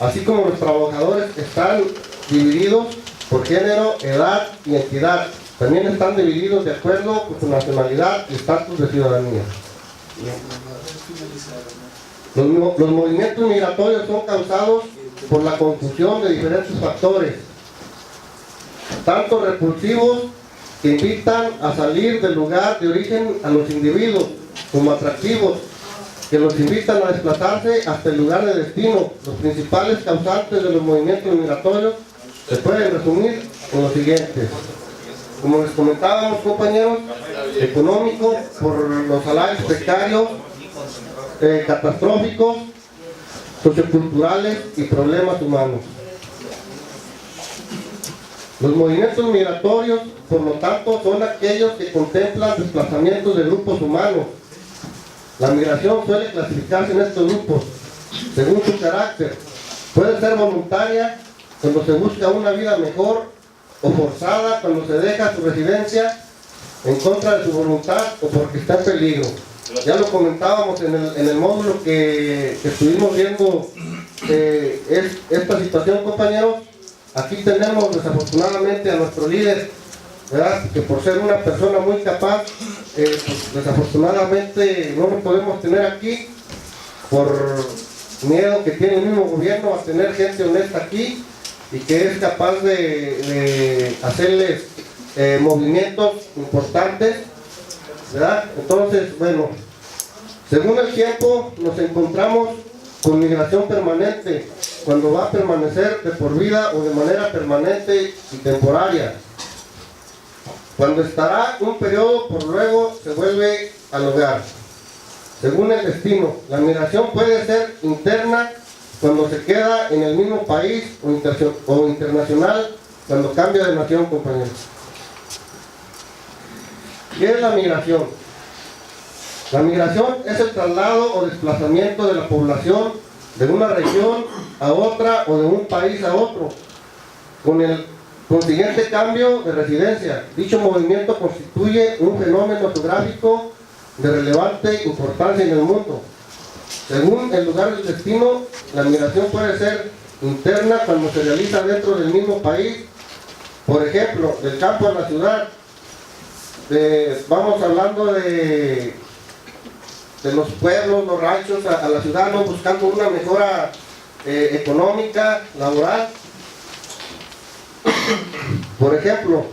Así como los trabajadores están divididos por género, edad y entidad, también están divididos de acuerdo con su nacionalidad y estatus de ciudadanía. Los movimientos migratorios son causados por la confusión de diferentes factores, tanto repulsivos que invitan a salir del lugar de origen a los individuos, como atractivos que los invitan a desplazarse hasta el lugar de destino. Los principales causantes de los movimientos migratorios se pueden resumir en los siguientes. Como les comentábamos, compañeros, económico, por los salarios precarios, catastróficos, socioculturales y problemas humanos. Los movimientos migratorios, por lo tanto, son aquellos que contemplan desplazamientos de grupos humanos. La migración suele clasificarse en estos grupos según su carácter. Puede ser voluntaria, cuando se busca una vida mejor, o forzada, cuando se deja su residencia en contra de su voluntad o porque está en peligro. Ya lo comentábamos en el módulo que estuvimos viendo esta situación, compañeros. Aquí tenemos desafortunadamente a nuestro líder, ¿verdad?, que por ser una persona muy capaz, pues, desafortunadamente no lo podemos tener aquí por miedo que tiene el mismo gobierno a tener gente honesta aquí y que es capaz de hacerles movimientos importantes, ¿verdad? Entonces, bueno, según el tiempo nos encontramos con migración permanente, cuando va a permanecer de por vida o de manera permanente y temporaria. Cuando estará un periodo, por luego se vuelve al hogar. Según el destino, la migración puede ser interna, cuando se queda en el mismo país, o internacional, cuando cambia de nación, compañeros. ¿Qué es la migración? La migración es el traslado o desplazamiento de la población de una región a otra o de un país a otro, con el consiguiente cambio de residencia. Dicho movimiento constituye un fenómeno geográfico de relevante importancia en el mundo. Según el lugar del destino, la migración puede ser interna cuando se realiza dentro del mismo país, por ejemplo, del campo a la ciudad. Vamos hablando de de los pueblos, los ranchos a la ciudad, ¿no? Buscando una mejora económica, laboral. Por ejemplo,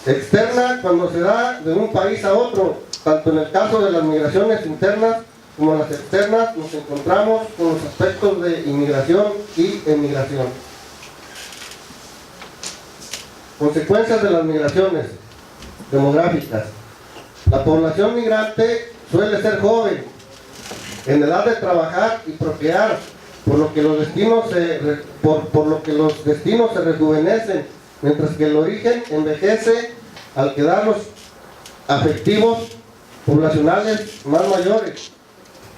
externa, cuando se da de un país a otro, tanto en el caso de las migraciones internas como las externas, nos encontramos con los aspectos de inmigración y emigración. Consecuencias de las migraciones demográficas. La población migrante suele ser joven, en edad de trabajar y procrear, por lo que los destinos se rejuvenecen, mientras que el origen envejece al quedar los afectivos poblacionales más mayores,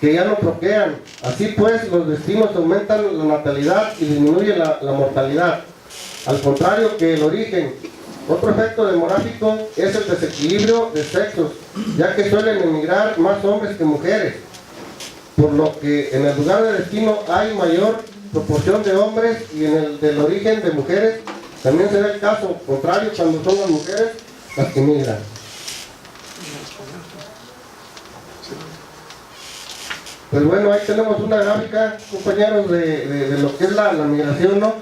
que ya no procrean. Así pues, los destinos aumentan la natalidad y disminuye la mortalidad, al contrario que el origen. Otro efecto demográfico es el desequilibrio de sexos, ya que suelen emigrar más hombres que mujeres, por lo que en el lugar de destino hay mayor proporción de hombres y en el del origen de mujeres también se da el caso contrario cuando son las mujeres las que migran. Pues bueno, ahí tenemos una gráfica, compañeros, de lo que es la migración, ¿no?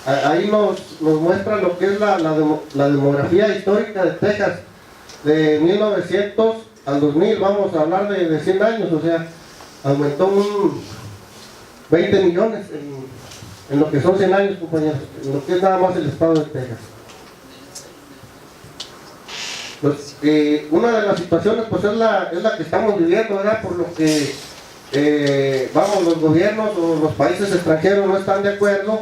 Ahí nos muestra lo que es la demografía histórica de Texas, de 1900 al 2000, vamos a hablar de 100 años, o sea, aumentó un 20 millones en lo que son 100 años, compañeros, en lo que es nada más el estado de Texas. Pues, una de las situaciones pues es la que estamos viviendo, ¿verdad? Por lo que los gobiernos o los países extranjeros no están de acuerdo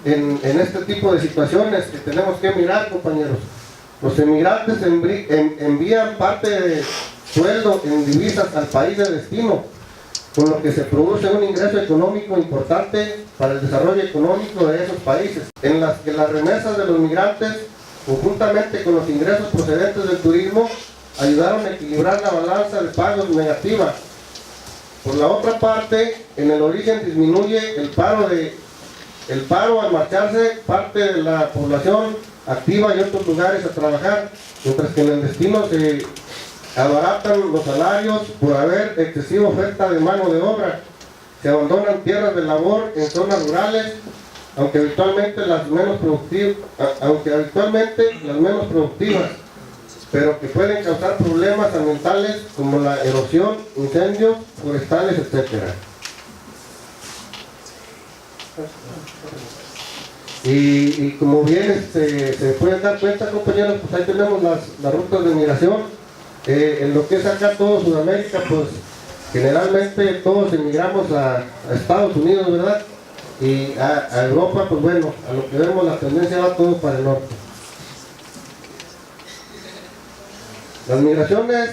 en este tipo de situaciones que tenemos que mirar, compañeros. Los emigrantes envían parte de sueldo en divisas al país de destino, con lo que se produce un ingreso económico importante para el desarrollo económico de esos países, en las que las remesas de los migrantes, conjuntamente con los ingresos procedentes del turismo, ayudaron a equilibrar la balanza de pagos negativa. Por la otra parte, en el origen disminuye el paro al marcharse parte de la población activa y otros lugares a trabajar, mientras que en el destino se abaratan los salarios por haber excesiva oferta de mano de obra. Se abandonan tierras de labor en zonas rurales, aunque habitualmente las menos productivas, pero que pueden causar problemas ambientales como la erosión, incendios forestales, etc. Y como bien se pueden dar cuenta, compañeros, pues ahí tenemos las rutas de migración. En lo que es acá todo Sudamérica, pues generalmente todos emigramos a Estados Unidos, ¿verdad? Y a Europa, pues bueno, a lo que vemos la tendencia va todo para el norte. Las migraciones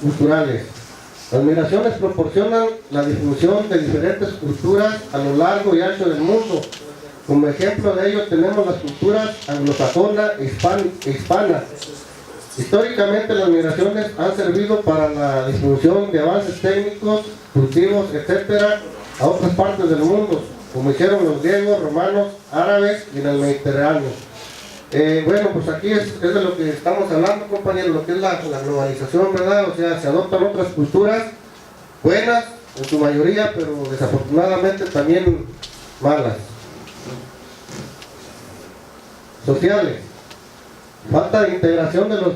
culturales. Las migraciones proporcionan la difusión de diferentes culturas a lo largo y ancho del mundo. Como ejemplo de ello tenemos las culturas anglosajona e hispana. Históricamente las migraciones han servido para la difusión de avances técnicos, cultivos, etc. a otras partes del mundo, como hicieron los griegos, romanos, árabes y en el Mediterráneo. Bueno, pues aquí es de lo que estamos hablando, compañeros, lo que es la globalización, ¿verdad? O sea, se adoptan otras culturas buenas en su mayoría, pero desafortunadamente también malas. Sociales. Falta de integración de los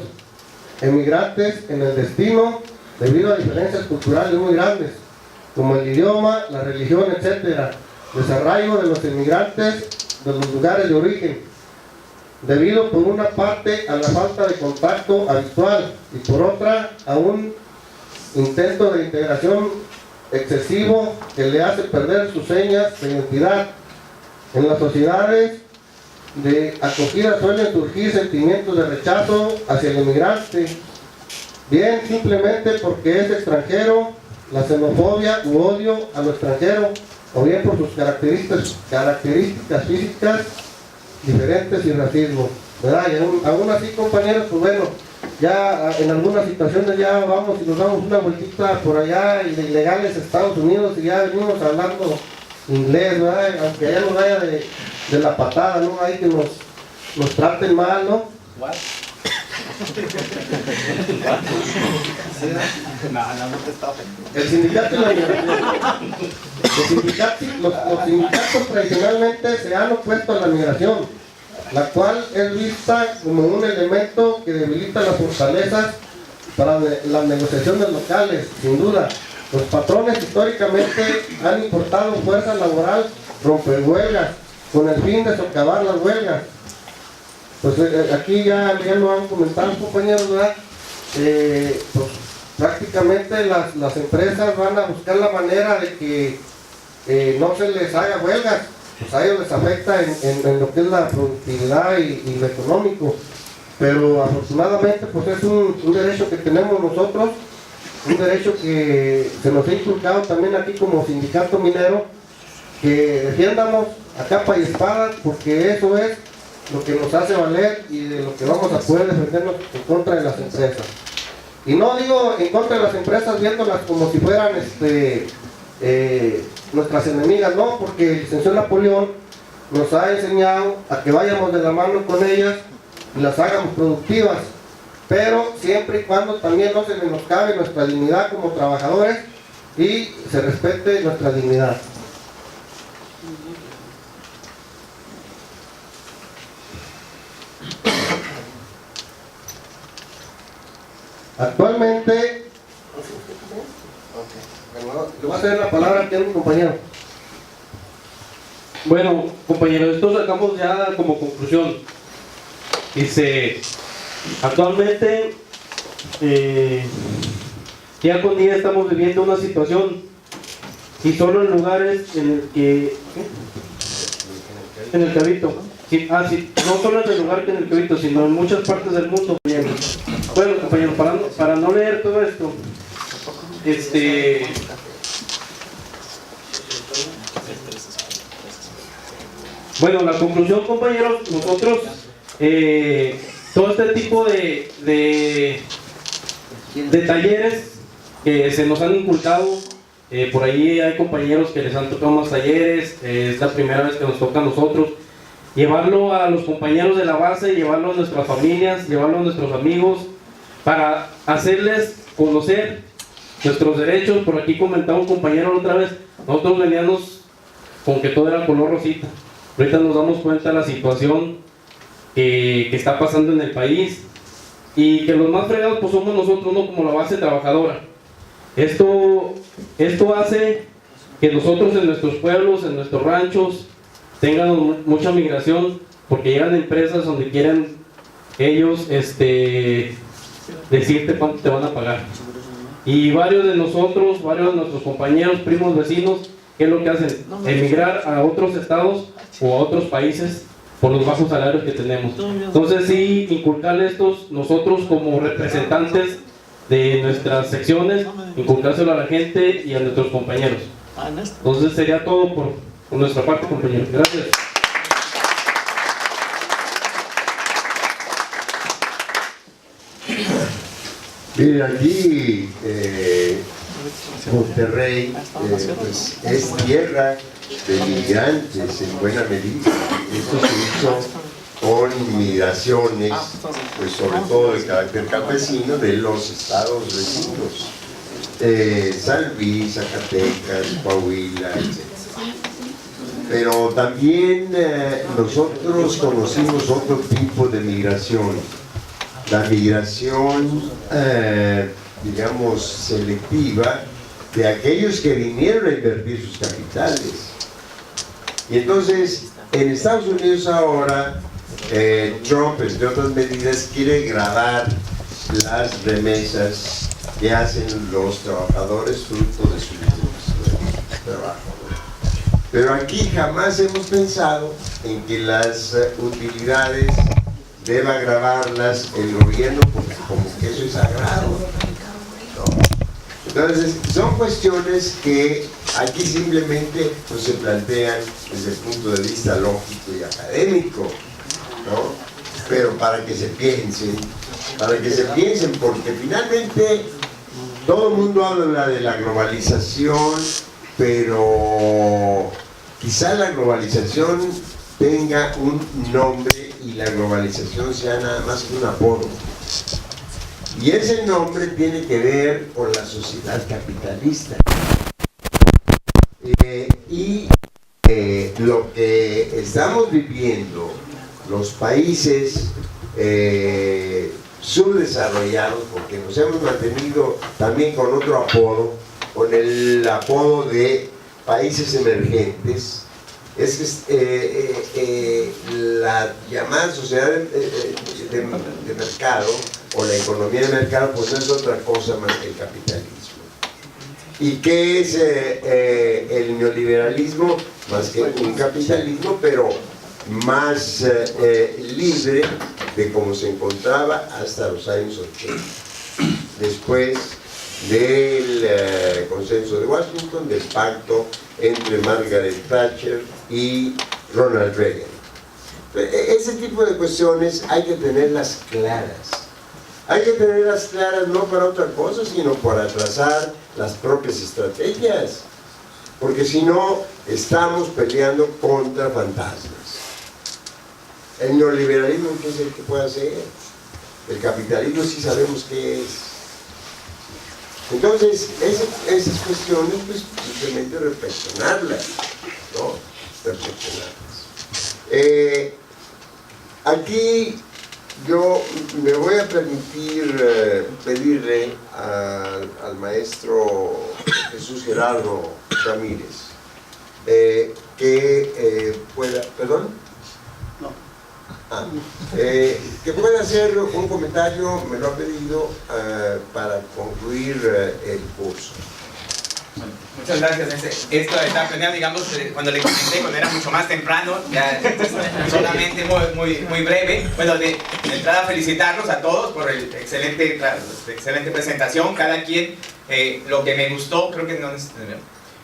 emigrantes en el destino debido a diferencias culturales muy grandes, como el idioma, la religión, etc. Desarraigo de los emigrantes de los lugares de origen, debido por una parte a la falta de contacto habitual y por otra a un intento de integración excesivo que le hace perder sus señas de identidad. En las sociedades de acogida suelen surgir sentimientos de rechazo hacia el inmigrante, bien simplemente porque es extranjero, la xenofobia u odio a lo extranjero, o bien por sus características físicas diferentes y racismo, ¿verdad? Y aún así, compañeros, pues bueno, ya en algunas situaciones ya vamos y nos damos una vueltita por allá y de ilegales a Estados Unidos y ya venimos hablando inglés, ¿verdad? Aunque allá nos vaya de la patada, ¿no? Ahí que nos traten mal, ¿no? El sindicato y la migración. Los sindicatos tradicionalmente se han opuesto a la migración, la cual es vista como un elemento que debilita las fortalezas para las negociaciones locales. Sin duda, los patrones históricamente han importado fuerza laboral rompehuelgas con el fin de socavar las huelgas. Pues aquí ya lo han comentado compañeros, ¿verdad? Pues, prácticamente las empresas van a buscar la manera de que no se les haga huelgas, pues a ellos les afecta en lo que es la productividad y lo económico, pero afortunadamente pues es un derecho que tenemos nosotros, un derecho que se nos ha inculcado también aquí como sindicato minero, que defiendamos a capa y espada, porque eso es lo que nos hace valer y de lo que vamos a poder defendernos en contra de las empresas. Y no digo en contra de las empresas viéndolas como si fueran nuestras enemigas, no, porque el licenciado Napoleón nos ha enseñado a que vayamos de la mano con ellas y las hagamos productivas, pero siempre y cuando también no se nos cabe nuestra dignidad como trabajadores y se respete nuestra dignidad. Actualmente, le voy a ceder la palabra aquí a mi compañero. Bueno, compañeros, esto sacamos ya como conclusión. Dice, actualmente, día con día estamos viviendo una situación, y solo en lugares en el que, en el Cabito, sí, no solo en el lugar que en el Cabito, sino en muchas partes del mundo. Bueno, compañeros, para no leer todo esto, bueno, la conclusión, compañeros, nosotros, todo este tipo de talleres que se nos han inculcado, por ahí hay compañeros que les han tocado más talleres, es la primera vez que nos toca a nosotros, llevarlo a los compañeros de la base, llevarlo a nuestras familias, llevarlo a nuestros amigos, para hacerles conocer nuestros derechos. Por aquí comentaba un compañero otra vez, nosotros veníamos con que todo era color rosita. Ahorita nos damos cuenta de la situación que está pasando en el país, y que los más fregados pues somos nosotros, no como la base trabajadora. Esto hace que nosotros en nuestros pueblos, en nuestros ranchos, tengan mucha migración, porque llegan empresas donde quieren ellos decirte cuánto te van a pagar. Y varios de nosotros, varios de nuestros compañeros, primos, vecinos, ¿qué es lo que hacen? Emigrar a otros estados o a otros países por los bajos salarios que tenemos. Entonces sí, inculcarle estos, nosotros como representantes de nuestras secciones, inculcárselo a la gente y a nuestros compañeros. Entonces sería todo por nuestra parte, compañeros. Gracias. Mire, aquí Monterrey pues, es tierra de migrantes en buena medida. Esto se hizo con migraciones, pues sobre todo de carácter campesino, de los estados vecinos, San Luis, Zacatecas, Coahuila, etc. Pero también nosotros conocimos otro tipo de migración, la migración, digamos, selectiva de aquellos que vinieron a invertir sus capitales. Y entonces, en Estados Unidos ahora, Trump, entre otras medidas, quiere gravar las remesas que hacen los trabajadores fruto de su trabajo. Pero aquí jamás hemos pensado en que las utilidades deba gravarlas el gobierno, porque como que eso es sagrado, ¿no? Entonces son cuestiones que aquí simplemente no se plantean desde el punto de vista lógico y académico, ¿no? Pero para que se piensen, porque finalmente todo el mundo habla de la globalización, pero quizá la globalización tenga un nombre y la globalización sea nada más que un apodo. Y ese nombre tiene que ver con la sociedad capitalista. Lo que estamos viviendo, los países subdesarrollados, porque nos hemos mantenido también con otro apodo, con el apodo de países emergentes, es que la llamada sociedad de mercado o la economía de mercado pues no es otra cosa más que el capitalismo. ¿Y qué es el neoliberalismo? Más que un capitalismo, pero más libre de como se encontraba hasta los años 80, después del consenso de Washington, del pacto entre Margaret Thatcher y Ronald Reagan. Ese tipo de cuestiones hay que tenerlas claras. Hay que tenerlas claras no para otra cosa, sino para trazar las propias estrategias. Porque si no, estamos peleando contra fantasmas. El neoliberalismo, ¿qué es el que puede hacer? El capitalismo sí sabemos qué es. Entonces, esas cuestiones, pues, simplemente reflexionarlas, ¿no? Reflexionarlas. Aquí yo me voy a permitir pedirle al maestro Jesús Gerardo Ramírez que pueda, ¿perdón? No. Que pueda hacer un comentario, me lo ha pedido, para concluir el curso. Bueno, muchas gracias. Esto está planeado, digamos, cuando le comenté, cuando era mucho más temprano, ya solamente muy breve. Bueno, de entrada felicitarlos a todos por la excelente presentación. Cada quien, lo que me gustó, creo que no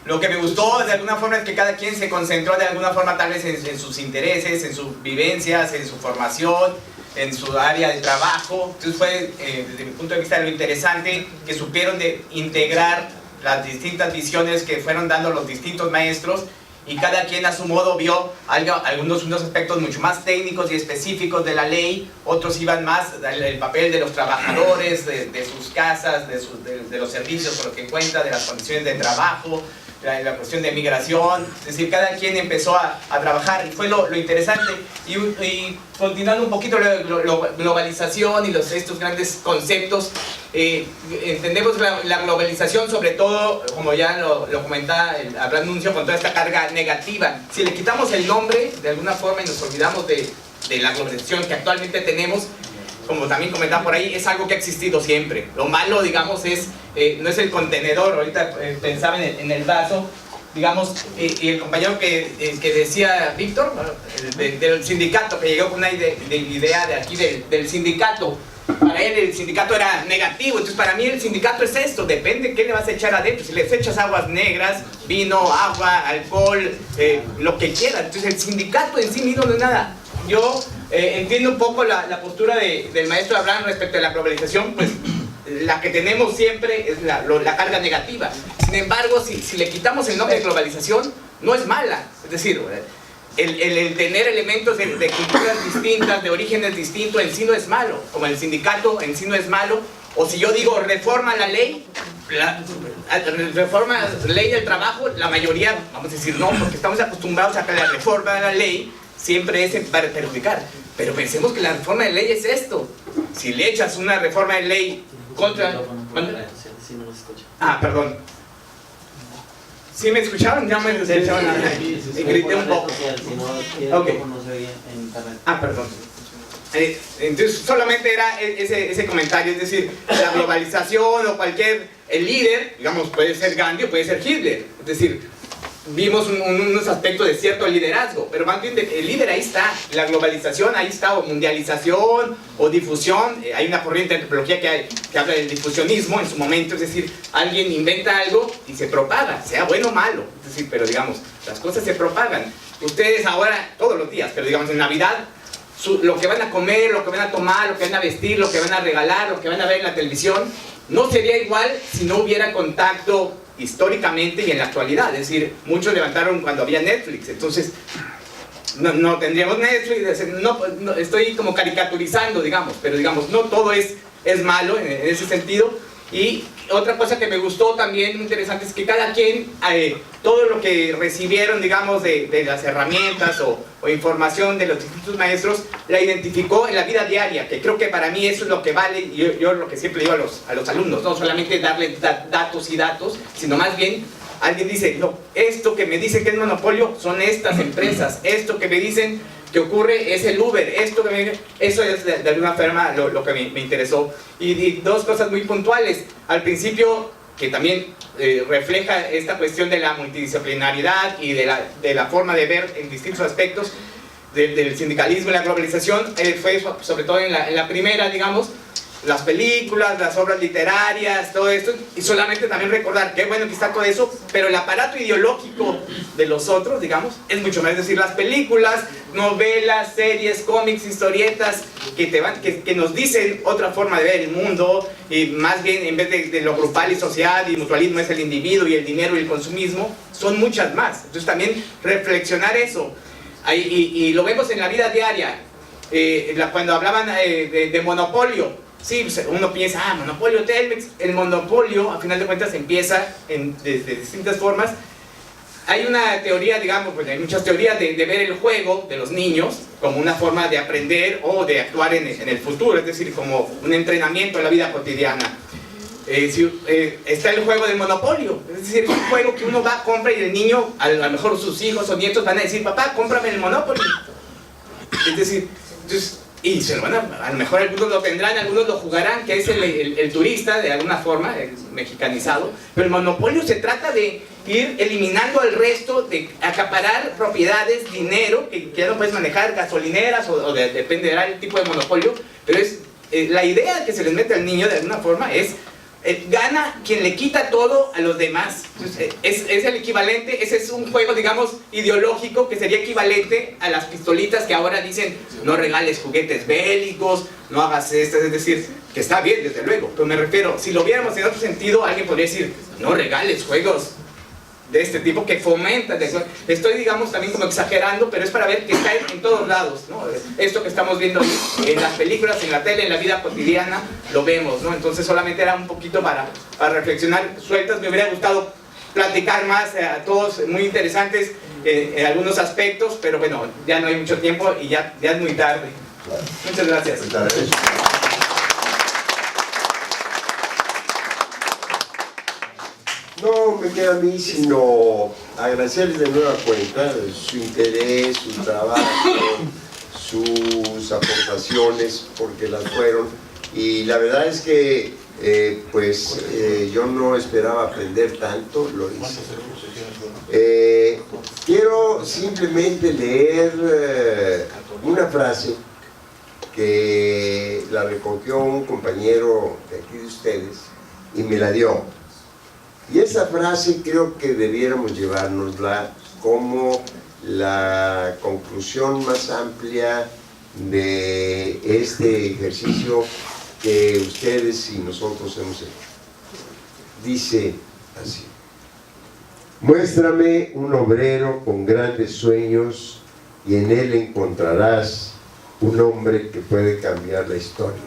lo que me gustó de alguna forma es que cada quien se concentró de alguna forma tal vez en sus intereses, en sus vivencias, en su formación, en su área de trabajo. Entonces fue, desde mi punto de vista, lo interesante que supieron de integrar las distintas visiones que fueron dando los distintos maestros, y cada quien a su modo vio algunos aspectos mucho más técnicos y específicos de la ley, otros iban más el papel de los trabajadores, de sus casas, de los servicios por lo que cuenta, de las condiciones de trabajo, la cuestión de migración. Es decir, cada quien empezó a trabajar, y fue lo interesante. Y continuando un poquito la globalización y estos grandes conceptos, entendemos la globalización sobre todo, como ya lo comentaba Abraham Nuncio, con toda esta carga negativa. Si le quitamos el nombre de alguna forma y nos olvidamos de la globalización que actualmente tenemos, como también comentaba por ahí, es algo que ha existido siempre. Lo malo, digamos, no es el contenedor. Ahorita pensaba en el vaso, digamos, y el compañero que decía Víctor, del sindicato, que llegó con una idea de aquí del sindicato. Para él el sindicato era negativo, entonces para mí el sindicato es esto, depende qué le vas a echar adentro. Si le echas aguas negras, vino, agua, alcohol, lo que quieras. Entonces el sindicato en sí mismo no es nada. Yo entiendo un poco la postura del maestro Abraham respecto a la globalización, pues la que tenemos siempre es la carga negativa. Sin embargo, si le quitamos el nombre de globalización, no es mala. Es decir, el tener elementos de culturas distintas, de orígenes distintos, en sí no es malo. Como el sindicato en sí no es malo. O si yo digo reforma la ley, reforma la ley del trabajo, la mayoría vamos a decir no, porque estamos acostumbrados a que la reforma de la ley siempre es para perjudicar. Pero pensemos que la reforma de ley es esto. Si le echas una reforma de ley contra... Ah, perdón. ¿Sí me escucharon? Ya me escucharon. Y grité un poco. Okay. Ah, perdón. Entonces solamente era ese comentario, es decir, la globalización o cualquier líder, digamos, puede ser Gandhi o puede ser Hitler. Es decir, vimos unos aspectos de cierto liderazgo, pero más bien el líder ahí está, la globalización ahí está, o mundialización o difusión. Hay una corriente de antropología que habla del difusionismo en su momento, es decir, alguien inventa algo y se propaga, sea bueno o malo, es decir, pero digamos, las cosas se propagan. Ustedes ahora, todos los días, pero digamos en Navidad, lo que van a comer, lo que van a tomar, lo que van a vestir, lo que van a regalar, lo que van a ver en la televisión, no sería igual si no hubiera contacto históricamente y en la actualidad. Es decir, muchos levantaron cuando había Netflix, entonces no tendríamos Netflix. No, estoy como caricaturizando, digamos, pero digamos, no todo es es malo en ese sentido. Y otra cosa que me gustó también muy interesante es que cada quien, todo lo que recibieron, digamos, de las herramientas o información de los distintos maestros, la identificó en la vida diaria, que creo que para mí eso es lo que vale. Yo lo que siempre digo a los alumnos, no solamente darles datos y datos, sino más bien alguien dice, no, esto que me dice que es monopolio son estas empresas, esto que me dicen que ocurre es el Uber, eso es de alguna forma lo que me interesó. Y dos cosas muy puntuales. Al principio, que también refleja esta cuestión de la multidisciplinaridad y de la forma de ver en distintos aspectos del sindicalismo y la globalización, fue sobre todo en la primera, digamos, las películas, las obras literarias, todo esto, y solamente también recordar, qué bueno que está todo eso, pero el aparato ideológico de los otros, digamos, es mucho más, es decir, las películas, novelas, series, cómics, historietas, que nos dicen otra forma de ver el mundo, y más bien, en vez de lo grupal y social, y mutualismo es el individuo, y el dinero y el consumismo, son muchas más. Entonces también reflexionar eso, y lo vemos en la vida diaria, cuando hablaban de monopolio. Sí, uno piensa, monopolio Telmex. El monopolio, a final de cuentas, empieza de distintas formas. Hay una teoría, digamos, pues hay muchas teorías de ver el juego de los niños como una forma de aprender o de actuar en el futuro, es decir, como un entrenamiento en la vida cotidiana. Está el juego del monopolio, es decir, es un juego que uno va, compra, y el niño, a lo mejor sus hijos o nietos van a decir, papá, cómprame el Monopoly. Es decir, y se lo a lo mejor algunos lo tendrán, algunos lo jugarán, que es el turista de alguna forma, el mexicanizado, pero el monopolio se trata de ir eliminando al resto, de acaparar propiedades, dinero, que ya no puedes manejar, gasolineras, dependerá del tipo de monopolio, pero es la idea que se les mete al niño de alguna forma es gana quien le quita todo a los demás. Entonces, es el equivalente, ese es un juego, digamos, ideológico, que sería equivalente a las pistolitas que ahora dicen no regales juguetes bélicos, no hagas esto, es decir, que está bien, desde luego, pero me refiero, si lo viéramos en otro sentido, alguien podría decir no regales juegos de este tipo que fomentan. Estoy, digamos, también como exagerando, pero es para ver que está en todos lados, ¿no? Esto que estamos viendo en las películas, en la tele, en la vida cotidiana, lo vemos, ¿no? Entonces solamente era un poquito para reflexionar sueltas. Me hubiera gustado platicar más a todos, muy interesantes en algunos aspectos, pero bueno, ya no hay mucho tiempo y ya es muy tarde. Muchas gracias. No me queda a mí sino agradecerles de nueva cuenta su interés, su trabajo, sus aportaciones, porque las fueron, y la verdad es que yo no esperaba aprender tanto, lo hice. Quiero simplemente leer una frase que la recogió un compañero de aquí de ustedes y me la dio. Y esa frase creo que debiéramos llevárnosla como la conclusión más amplia de este ejercicio que ustedes y nosotros hemos hecho. Dice así: muéstrame un obrero con grandes sueños y en él encontrarás un hombre que puede cambiar la historia.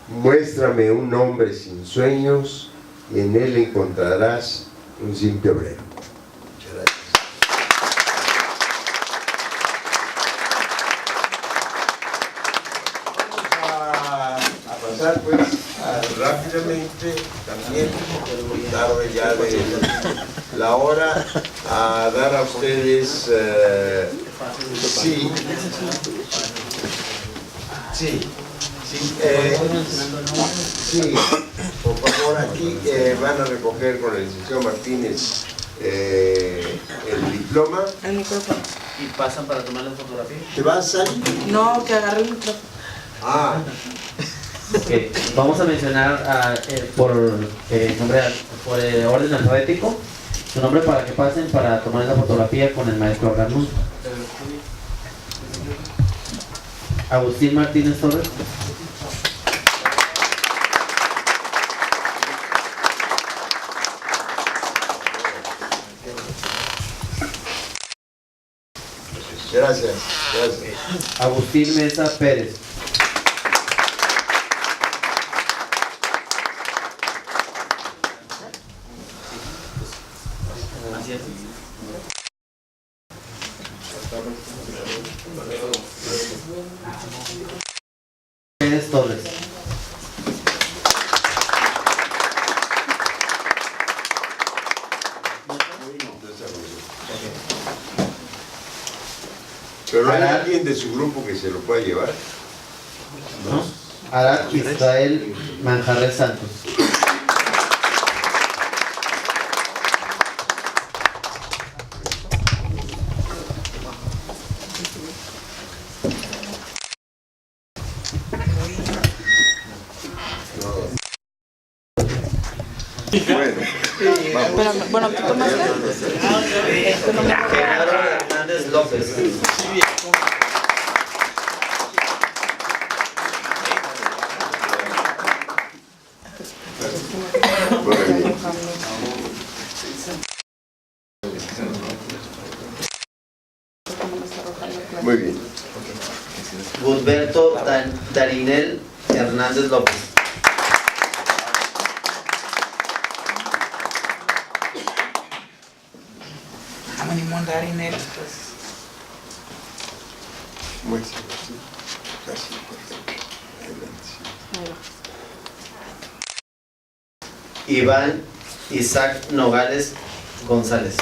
Muéstrame un hombre sin sueños y en él encontrarás un simple obrero. Muchas gracias. Vamos a pasar pues rápidamente, también muy tarde ya de la hora, a dar a ustedes sí, por favor, aquí van a recoger con el licenciado Martínez el diploma. El micrófono. ¿Y pasan para tomar la fotografía? ¿Te vas a salir? No, que agarre el micrófono. Ah, Okay. Vamos a mencionar por orden alfabético su nombre para que pasen para tomar la fotografía con el maestro Arnulfo. Agustín Martínez Torres. gracias. Agustín Mesa Pérez. Así es. Pérez Torres. Pero no hay alguien de su grupo que se lo pueda llevar. Arad Israel Manjarres Santos. Espérame, bueno, ¿tú tomaste? Genaro Hernández López. Muy bien. Gusberto Darinel Hernández López. How many more Darinel? Muy bien. Casi perfecto. Adelante. Ahí va. Iván Isaac Nogales González.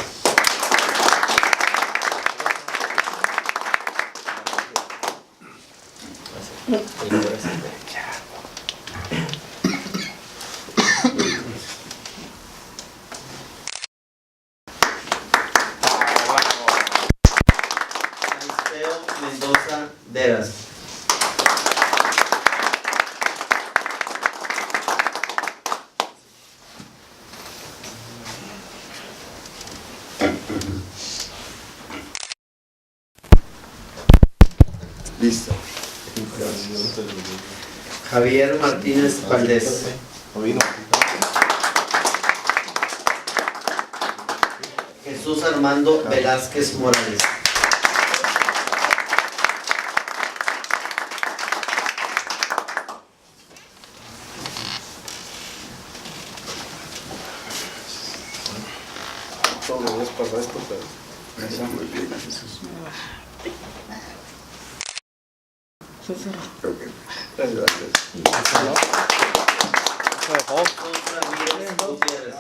Alfeo Mendoza Deras. Listo. Gracias. Javier Martínez Valdés. Jesús Armando Velázquez Morales. Muy bien, Jesús. César. Ok. Gracias. Ramírez Gutiérrez.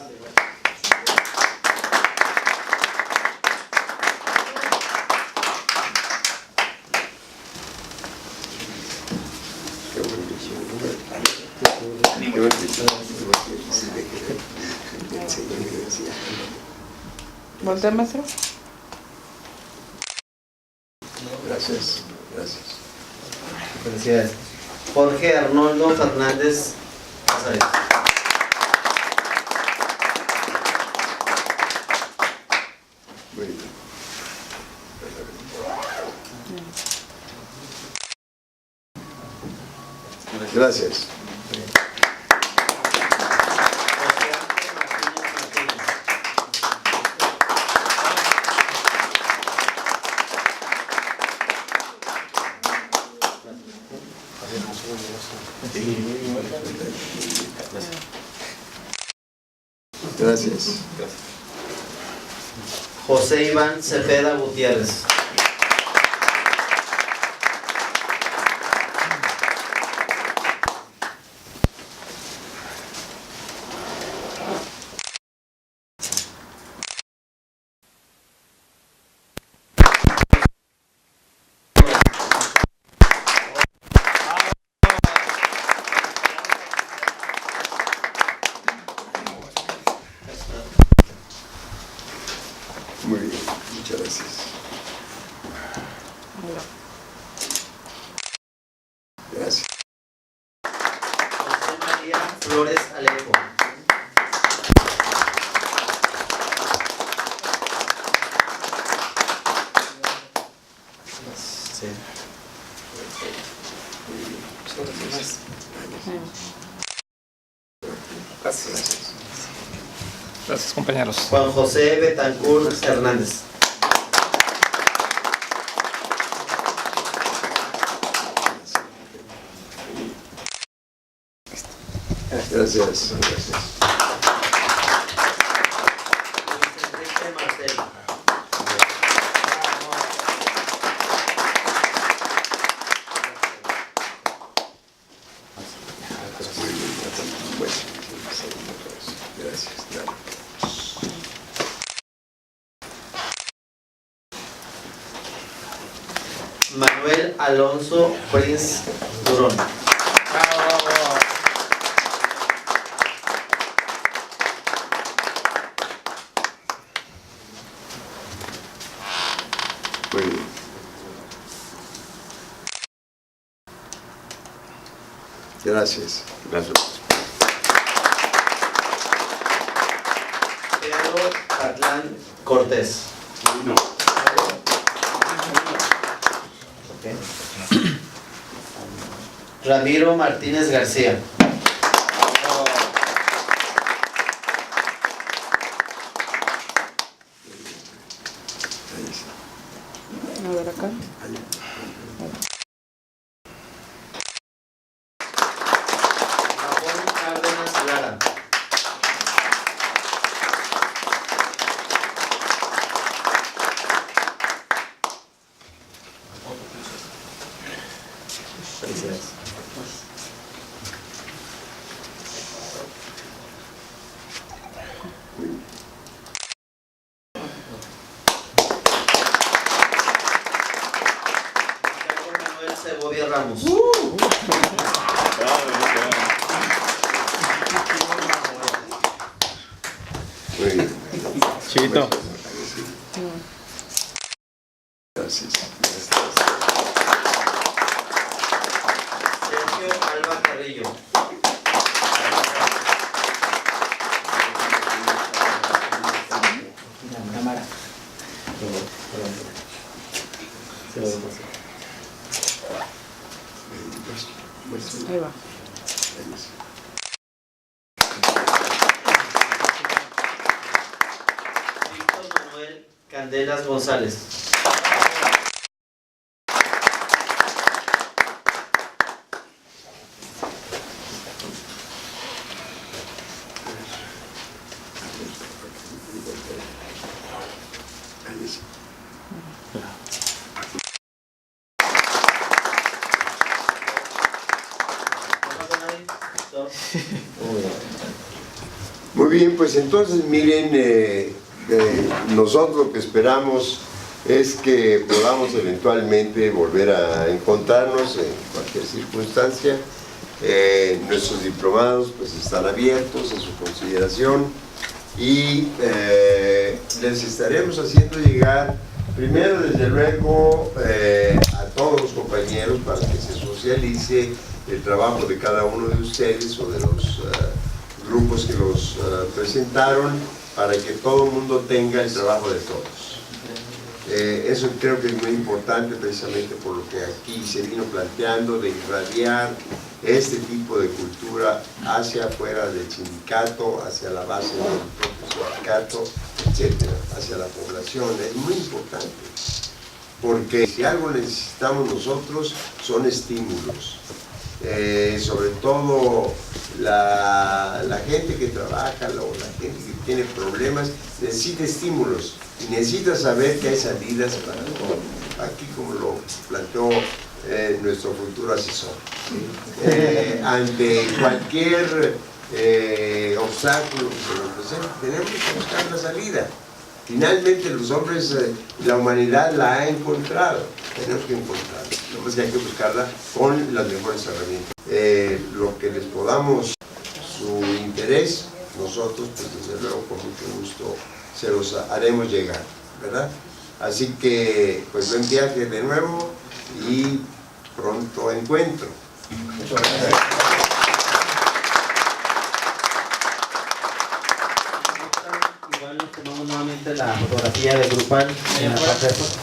Qué bueno que sí. Qué bueno que sí. ¿Voltea, maestro? Gracias. Gracias. Felicidades. Jorge Arnoldo Fernández Casares. Muy bien. Gracias. Gracias. José Iván Cepeda Gutiérrez. Muy bien. Muchas gracias. Gracias. José María Flores Alejo. Sí. Gracias. Gracias, compañeros. Juan José Betancourt Hernández. Gracias. Gracias. Luis Enrique Manuel Alonso Prince Durón. Muy bien. Gracias. Gracias. Pedro Atlán Cortés. No. Ok. Ramiro Martínez García. A ver acá. Ramón Cárdenas Lara. Felicidades. Manuel Segovia Ramos. Muy bien. Chiquito. Gracias. Sergio Alba Carrillo. Ahí va. Víctor Manuel Candelas González. Muy bien, pues entonces miren, nosotros lo que esperamos es que podamos eventualmente volver a encontrarnos en cualquier circunstancia. Nuestros diplomados pues están abiertos a su consideración y les estaremos haciendo llegar primero desde luego a todos los compañeros para que se socialice el trabajo de cada uno de ustedes o de los grupos que los presentaron, para que todo el mundo tenga el trabajo de todos. Eso creo que es muy importante, precisamente por lo que aquí se vino planteando, de irradiar este tipo de cultura hacia afuera del sindicato, hacia la base del propio sindicato, etcétera, hacia la población. Es muy importante, porque si algo necesitamos nosotros son estímulos. Sobre todo la gente que trabaja o la gente que tiene problemas necesita estímulos y necesita saber que hay salidas para todo. Aquí, como lo planteó nuestro futuro asesor, ante cualquier obstáculo que se nos presente, tenemos que buscar la salida. Finalmente los hombres, la humanidad la ha encontrado, tenemos que encontrarla, nomás que hay que buscarla con las mejores herramientas. Lo que les podamos, su interés, nosotros pues desde luego con mucho gusto se los haremos llegar, ¿verdad? Así que pues buen viaje de nuevo y pronto encuentro. Muchas gracias. Igual nos tomamos nuevamente la fotografía de grupal en la parte de afuera.